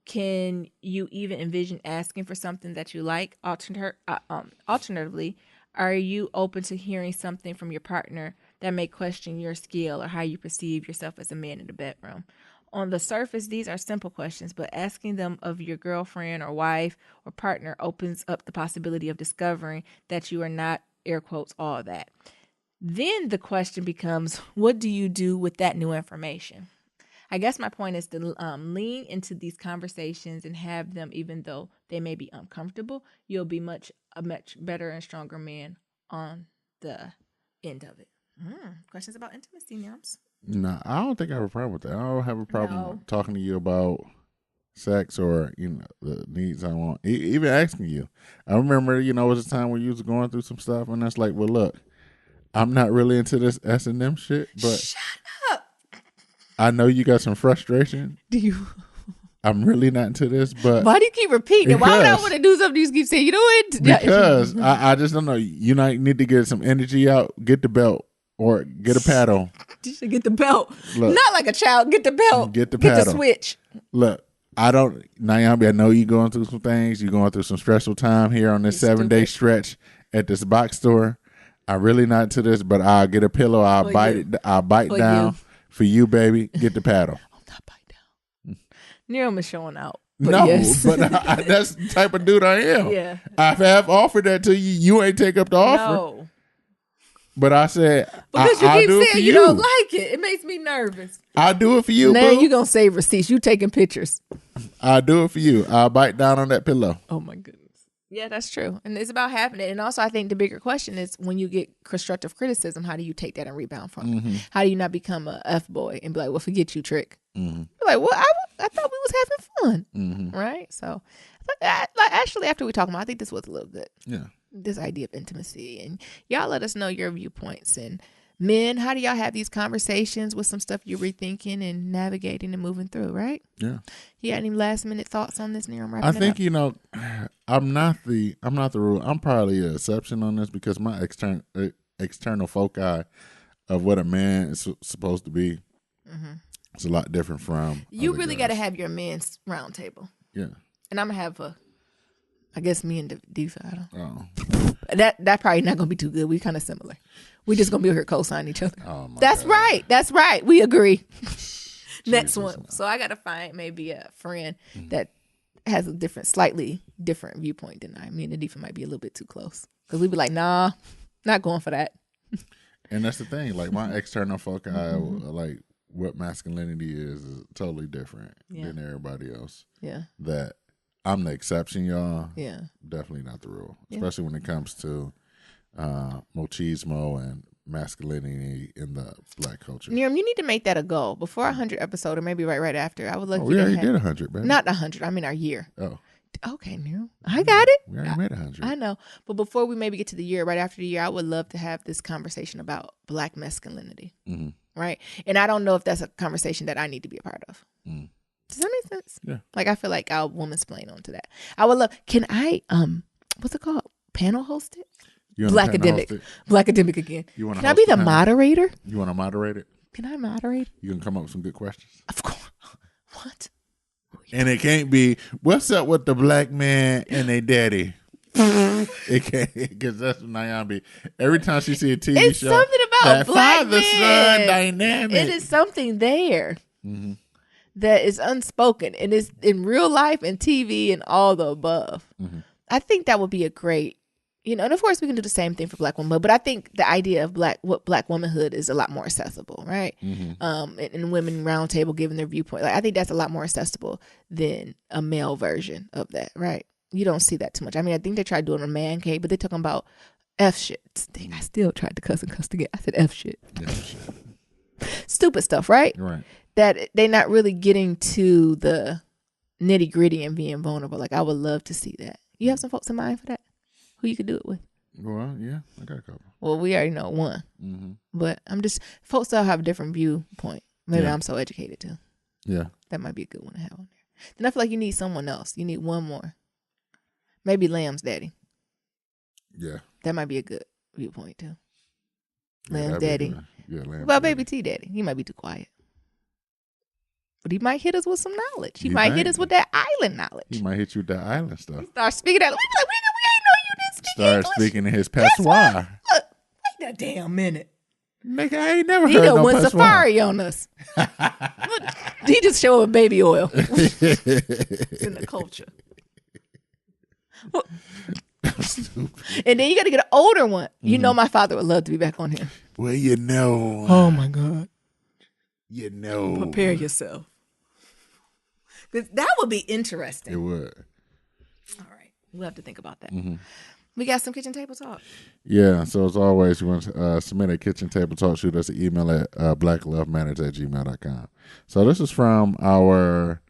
Can you even envision asking for something that you like? Alternatively, are you open to hearing something from your partner that may question your skill or how you perceive yourself as a man in the bedroom? On the surface, these are simple questions, but asking them of your girlfriend or wife or partner opens up the possibility of discovering that you are not, air quotes, all that. Then the question becomes, what do you do with that new information? I guess my point is to lean into these conversations and have them, even though they may be uncomfortable. You'll be a much better and stronger man on the end of it. Questions about intimacy, Nams? No, I don't think I have a problem with that. I don't have a problem talking to you about sex or, the needs I want. Even asking you. I remember, it was a time when you was going through some stuff and that's like, well, look, I'm not really into this S&M shit, but shut up. I know you got some frustration. Do you? I'm really not into this, but why do you keep repeating it? Why would I want to do something you keep saying? You know what? Because I just don't know. You need to get some energy out. Get the belt or get a paddle. You should get the belt. Look, not like a child. Get the belt. Get the paddle. Get the switch. Look, Nyambi, I know you're going through some things. You're going through some stressful time here on this 7-day stretch at this box store. I'm really not into this, but I'll get a pillow. I'll bite down. For you, baby, get the paddle. I'm not bite down. Nero is showing out. But no, yes. But that's the type of dude I am. Yeah. I have offered that to you. You ain't take up the offer. No. But I said, because you keep saying you don't like it. It makes me nervous. I'll do it for you, now boo. You going to save receipts. You taking pictures. I'll do it for you. I'll bite down on that pillow. Oh, my goodness. Yeah, that's true. And it's about having it. And also, I think the bigger question is when you get constructive criticism, how do you take that and rebound from it? How do you not become a F-boy and be like, well, forget you, Trick? You're like, well, I thought we was having fun. Right? So, actually, after we talk about it, I think this was a little good. Yeah. This idea of intimacy. And y'all let us know your viewpoints. And men, how do y'all have these conversations with some stuff you're rethinking and navigating and moving through, right? Yeah. You got any last minute thoughts on this, Neil? I think, I'm not the rule. I'm probably an exception on this because my external foci of what a man is supposed to be is a lot different from you really got to have your men's round table. Yeah. And I'm going to have I guess me and Diva. That probably not going to be too good. We kind of similar. We just going to be here co-sign each other. Oh my God. Right. That's right. We agree. Next one. So I got to find maybe a friend that has a slightly different viewpoint than I. Me and Adifa might be a little bit too close. Because we'd be like, nah, not going for that. And that's the thing. Like my external foci, like what masculinity is totally different than everybody else. Yeah. That I'm the exception, y'all. Yeah. Definitely not the rule. Especially when it comes to machismo and masculinity in the Black culture. Niram, you need to make that a goal before 100 episode, or maybe right after. I would love you to. We already did 100, baby. Not 100. I mean our year. Oh. Okay, Niram. I got it. We already made 100. I know, but before we maybe get to the year, right after the year, I would love to have this conversation about Black masculinity. Right, and I don't know if that's a conversation that I need to be a part of. Does that make sense? Yeah. Like I feel like I'll woman's-plain onto that. I would love. Can I? What's it called? Panel host it. Black academic. Black academic again. Can I be the moderator? You want to moderate it? Can I moderate? You can come up with some good questions. Of course. What? And it can't be, what's up with the Black man and their daddy? It can't, because that's what Nyambi. Every time she see a TV it's show, something about Black father-son dynamic. It is something there that is unspoken, and it's in real life and TV and all the above. I think that would be a great, and of course we can do the same thing for Black women, but I think the idea of Black womanhood is a lot more accessible, right? And women roundtable giving their viewpoint. Like I think that's a lot more accessible than a male version of that, right? You don't see that too much. I mean, I think they tried doing a man cave, but they're talking about F shit. I still tried to cuss again. I said F shit. Stupid stuff, right? Right. That they're not really getting to the nitty gritty and being vulnerable. Like I would love to see that. You have some folks in mind for that? Who you could do it with? Well, yeah, I got a couple. Well, we already know one. But I'm just, folks still have a different viewpoint. Maybe I'm so educated too. Yeah. That might be a good one to have on there. Then I feel like you need someone else. You need one more. Maybe Lamb's daddy. Yeah. That might be a good viewpoint too. Lamb's daddy. Yeah, Lamb's well, baby T daddy. He might be too quiet. But he might hit us with some knowledge. He might hit us with that island knowledge. He might hit you with that island stuff. Start speaking that. We ain't know you didn't speak English. Start speaking in his patois. Look, wait a damn minute. Nigga, I ain't never heard no went safari on us. He just showed with baby oil. It's in the culture. And then you got to get an older one. You know my father would love to be back on here. Well, you know. Oh, my God. You know. Prepare yourself. That would be interesting. It would. All right. We'll have to think about that. We got some kitchen table talk. Yeah. So as always, you want to submit a kitchen table talk, shoot us an email at blacklovematters@gmail.com. So this is from our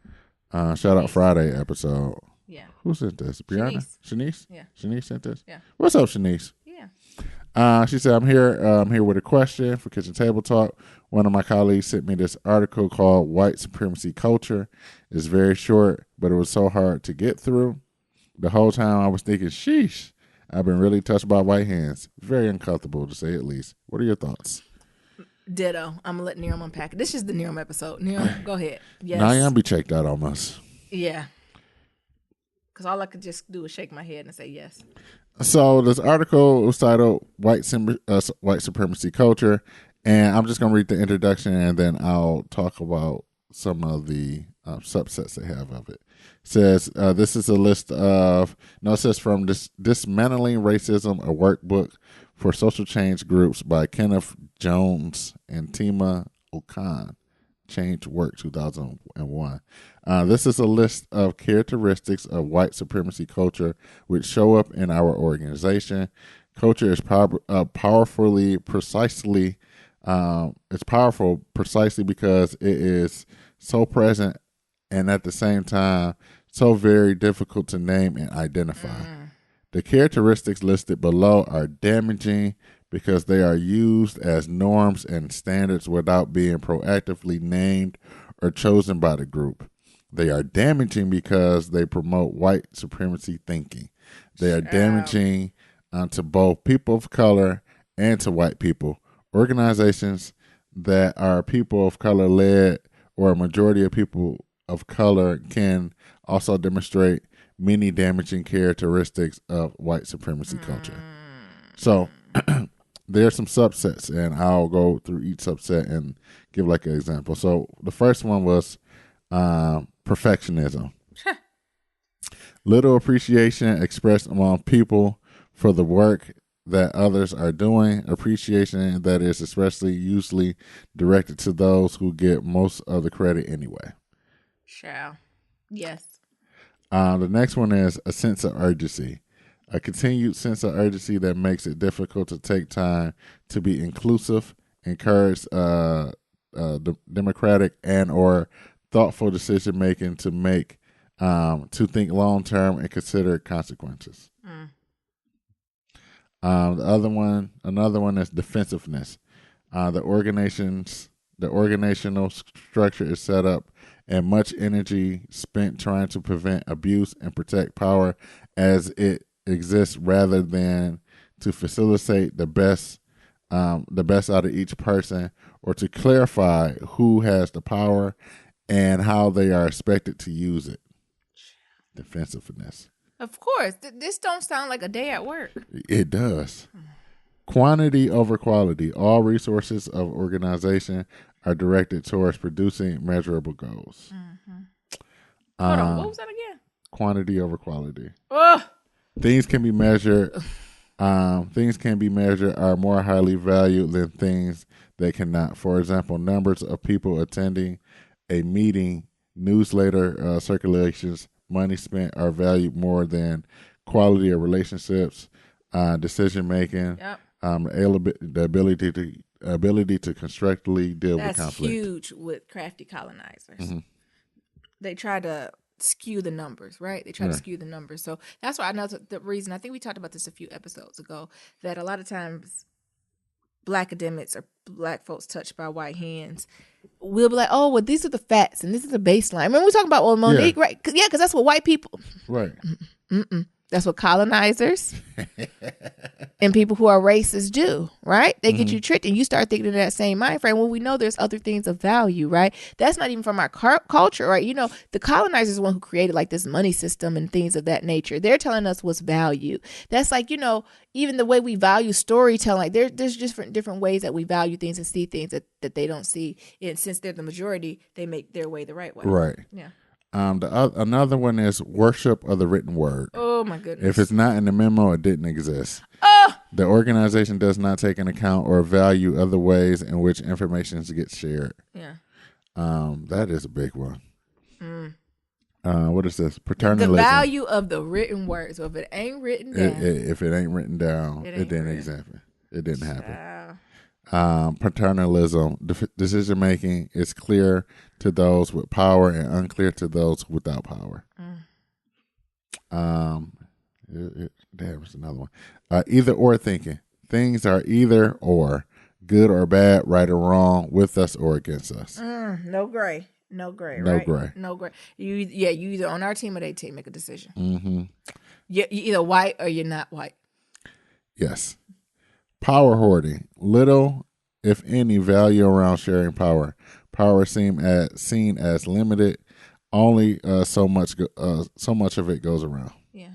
Shout Out Friday episode. Yeah. Who sent this? Brianna? Shanice? Yeah. Shanice sent this? Yeah. What's up, Shanice? Yeah. She said, I'm here with a question for Kitchen Table Talk. One of my colleagues sent me this article called White Supremacy Culture. It's very short, but it was so hard to get through. The whole time I was thinking, sheesh, I've been really touched by white hands. Very uncomfortable, to say at least. What are your thoughts? Ditto. I'm going to let Niram unpack it. This is the Niram episode. Niram, go ahead. Yes. Nyambi checked out on us. Yeah. Because all I could just do is shake my head and say yes. So this article was titled White Supremacy Culture. And I'm just going to read the introduction and then I'll talk about some of the subsets they have of it. It says, this is a list of, it says from Dismantling Racism, a workbook for social change groups by Kenneth Jones and Tima Okan. Change Work 2001. This is a list of characteristics of white supremacy culture which show up in our organization. Culture is powerfully precisely. It's powerful precisely because it is so present and at the same time so very difficult to name and identify. The characteristics listed below are damaging because they are used as norms and standards without being proactively named or chosen by the group. They are damaging because they promote white supremacy thinking. They are damaging to both people of color and to white people. Organizations that are people of color led or a majority of people of color can also demonstrate many damaging characteristics of white supremacy culture. So there are some subsets, and I'll go through each subset and give like an example. So the first one was perfectionism. Little appreciation expressed among people for the work that others are doing. Appreciation that is especially usually directed to those who get most of the credit anyway. Sure. Yes. The next one is a sense of urgency. A continued sense of urgency that makes it difficult to take time to be inclusive, encourage democratic and or thoughtful decision making to think long term and consider consequences. Another one is defensiveness. The organizational structure is set up and much energy spent trying to prevent abuse and protect power as it exists rather than to facilitate the best out of each person or to clarify who has the power and how they are expected to use it. Defensiveness. Of course. This don't sound like a day at work. It does. Quantity over quality. All resources of organization are directed towards producing measurable goals. Hold on. What was that again? Quantity over quality. Ugh. Things can be measured. Are more highly valued than things that cannot. For example, numbers of people attending a meeting, newsletter circulations, money spent are valued more than quality of relationships, decision making, the ability to constructively deal with conflict. That's huge with crafty colonizers. They try to skew the numbers, right? They try to skew the numbers. So that's why I know the reason, I think we talked about this a few episodes ago, that a lot of times Black academics or Black folks touched by white hands will be like, oh, well, these are the facts and this is the baseline. Remember we talking about, well, Monique, right? Yeah, because that's what white people. Right. That's what colonizers and people who are racist do, right? They get you tricked and you start thinking in that same mind frame when we know there's other things of value, right? That's not even from our culture, right? You know, the colonizers is the one who created like this money system and things of that nature. They're telling us what's value. That's like, you know, even the way we value storytelling, like there's different ways that we value things and see things that they don't see. And since they're the majority, they make their way the right way. Right. Yeah. Another one is worship of the written word. Oh my goodness! If it's not in the memo, it didn't exist. Oh! The organization does not take into account or value other ways in which information gets shared. Yeah. That is a big one. What is this? Paternalism. The value of the written word. So if it ain't written down, if it ain't written down, it didn't exist. It didn't happen. Paternalism. Decision making is clear to those with power and unclear to those without power. Damn, it's another one. Either or thinking. Things are either or, good or bad, right or wrong, with us or against us. No gray. No gray. No right? gray. No gray. You either on our team or their team. Make a decision. You're either white or you're not white. Yes. Power hoarding. Little, if any, value around sharing power. Power seen as limited. Only so much of it goes around. Yeah.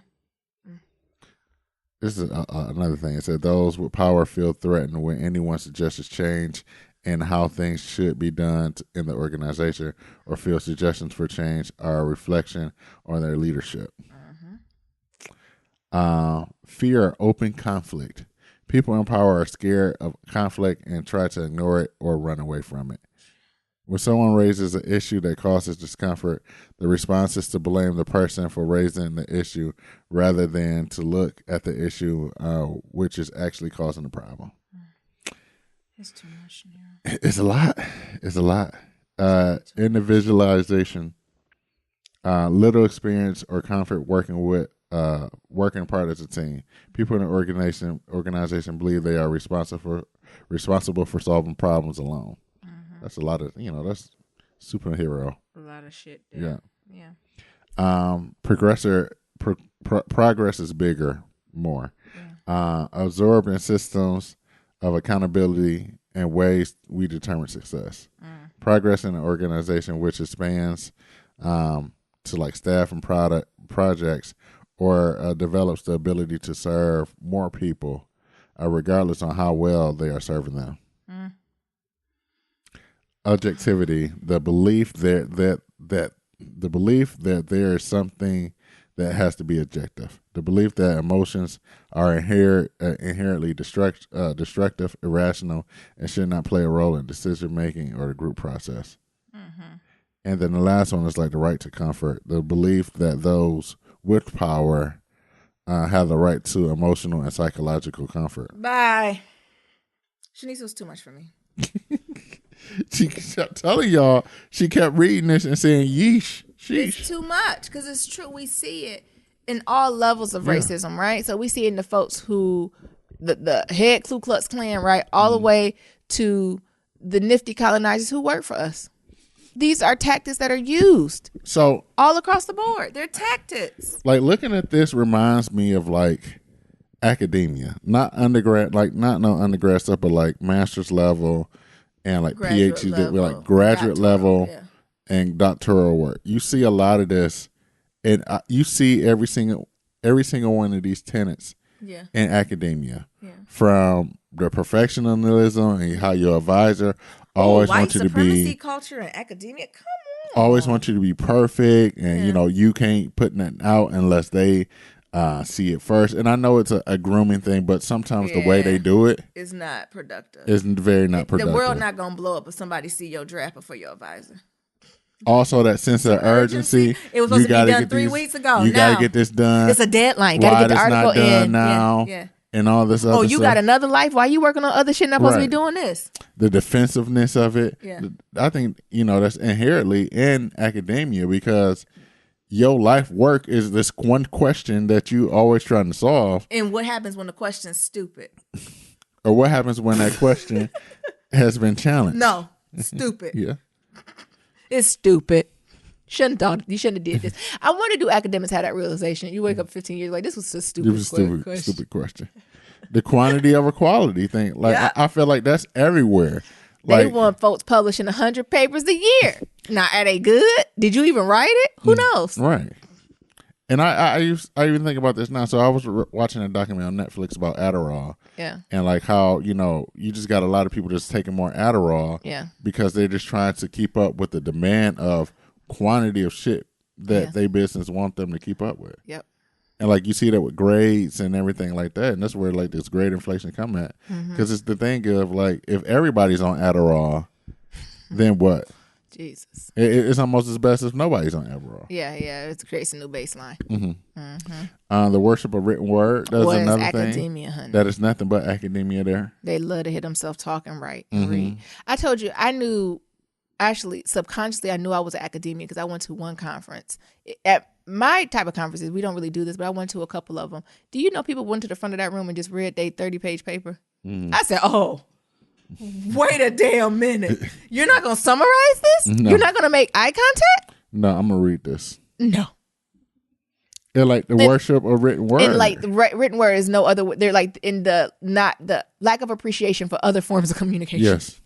This is another thing. It said those with power feel threatened when anyone suggests change in how things should be done in the organization or feel suggestions for change are a reflection on their leadership. Fear of open conflict. People in power are scared of conflict and try to ignore it or run away from it. When someone raises an issue that causes discomfort, the response is to blame the person for raising the issue rather than to look at the issue, which is actually causing the problem. It's too much now. It's a lot. It's a lot. Individualization, little experience or comfort working part as a team. People in an organization believe they are responsible for solving problems alone. That's a lot of, that's superhero. A lot of shit there. Yeah. Progress is bigger, more. Yeah. Absorbed systems of accountability and ways we determine success. Progress in an organization which expands to like staff and projects or develops the ability to serve more people regardless on how well they are serving them. Objectivity, the belief that there is something that has to be objective. The belief that emotions are inherently destructive, irrational, and should not play a role in decision making or the group process. And then the last one is like the right to comfort. The belief that those with power have the right to emotional and psychological comfort. Bye. Shanice was too much for me. She kept telling y'all, she kept reading this and saying, yeesh, sheesh. It's too much, because it's true. We see it in all levels of racism, right? So we see it in the folks who, the head Ku Klux Klan, right? All the way to the nifty colonizers who work for us. These are tactics that are used. So all across the board. They're tactics. Like looking at this reminds me of like academia. Not undergrad, like not no undergrad stuff, but like master's level and like PhD, like graduate level and doctoral work. You see a lot of this, and you see every single one of these tenets in academia, from the perfectionism and how your advisor always wants you to be white supremacy culture and academia. Come on, always want you to be perfect, and you can't put nothing out unless they see it first. And I know it's a grooming thing, but sometimes the way they do it is not productive. It's very not productive. The world not gonna blow up if somebody see your draft before your advisor. Also, that sense of urgency. It was supposed to be done 3 weeks ago. You gotta get this done. It's a deadline. Gotta get the article not done in now. And all this other stuff. You got another life? Why you working on other shit? Not supposed to be doing this. The defensiveness of it. I think that's inherently in academia, because your life work is this one question that you always trying to solve. And what happens when the question's stupid? Or what happens when that question has been challenged? No, stupid. It's stupid. You shouldn't have did this. I want to do academics have that realization. You wake up 15 years like, this was a stupid question. The quantity over quality thing. Like I feel like that's everywhere. They want folks publishing 100 papers a year. Now, are they good? Did you even write it? Who knows? Right. And I even think about this now. So I was watching a documentary on Netflix about Adderall. Yeah. And like how, you just got a lot of people just taking more Adderall. Yeah. Because they're just trying to keep up with the demand of quantity of shit that they business want them to keep up with. Yep. And like you see that with grades and everything like that. And that's where like this grade inflation come at. Because it's the thing of like, if everybody's on Adderall, then what? Jesus. It's almost as best as nobody's on Adderall. Yeah. It creates a new baseline. The worship of written word. That's another academia, thing. Honey. That is nothing but academia there. They love to hear themselves talking right and read. I told you, I knew, actually, subconsciously, I knew I was an academia because I went to one conference. At my type of conferences, we don't really do this, but I went to a couple of them. Do you know people went to the front of that room and just read their 30-page paper? I said, wait a damn minute. You're not going to summarize this? No. You're not going to make eye contact? No, I'm going to read this. No. They're like the worship of written word. And like the written word is no other. They're like in the lack of appreciation for other forms of communication. Yes.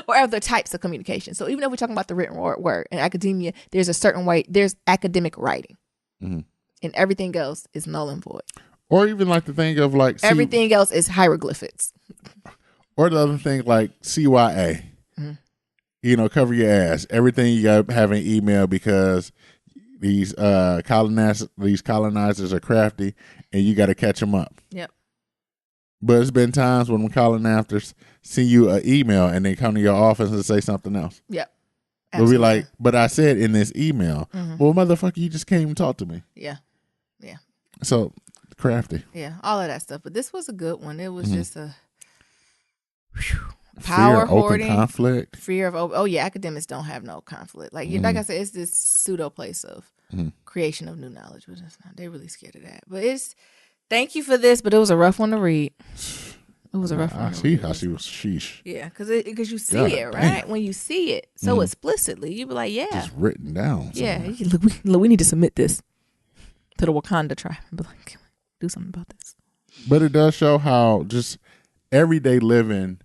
Or other types of communication. So even if we're talking about the written word in academia, there's a certain way, there's academic writing. And everything else is null and void. Or even like the thing of like... everything else is hieroglyphics. Or the other thing like CYA. Cover your ass. Everything you got to have an email because these colonizers are crafty and you got to catch them up. Yep. But it's been times when I'm calling after, send you an email, and they come to your office and say something else. Yep. We'll be like, but I said in this email, well, motherfucker, you just came and talked to me. Yeah. Yeah. So crafty. Yeah. All of that stuff. But this was a good one. It was just a power hoarding. Open conflict. Fear of oh yeah, academics don't have no conflict. Like like I said, it's this pseudo place of creation of new knowledge, but it's not. They're really scared of that. But thank you for this, but it was a rough one to read. It was a rough one. I see how she was sheesh. Yeah, because you see it, right? When you see it so explicitly, you be like, yeah. Just written down. Somewhere. Yeah. Look, we need to submit this to the Wakanda tribe and be like, can we do something about this? But it does show how just everyday living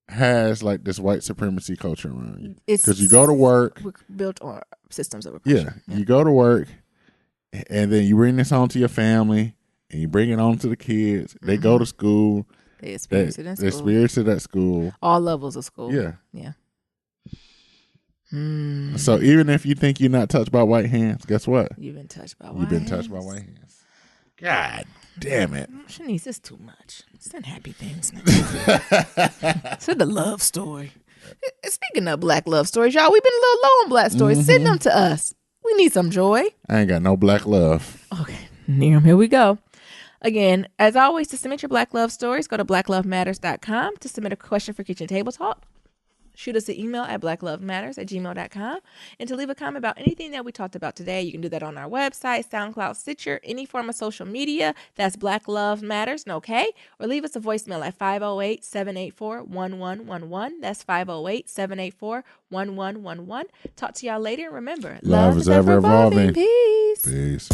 has like this white supremacy culture around you. Because you go to work. We're built on systems of oppression. Yeah. You go to work and then you bring this home to your family and you bring it on to the kids. They go to school. They experience it in school. They experience it at school. All levels of school. Yeah. Yeah. So even if you think you're not touched by white hands, guess what? You've been touched by white hands. You've been touched by white hands. God damn it. Shanice, it's too much. Send happy things. Send a love story. Speaking of black love stories, y'all, we've been a little low on black stories. Send them to us. We need some joy. I ain't got no black love. Okay, Near, here we go. Again, as always, to submit your black love stories, go to blacklovematters.com to submit a question for Kitchen Table Talk. Shoot us an email at blacklovematters@gmail.com. And to leave a comment about anything that we talked about today, you can do that on our website, SoundCloud, Stitcher, any form of social media. That's Black Love Matters, okay? Or leave us a voicemail at 508-784-1111. That's 508-784-1111. Talk to y'all later. And remember, love is ever evolving. Peace. Peace.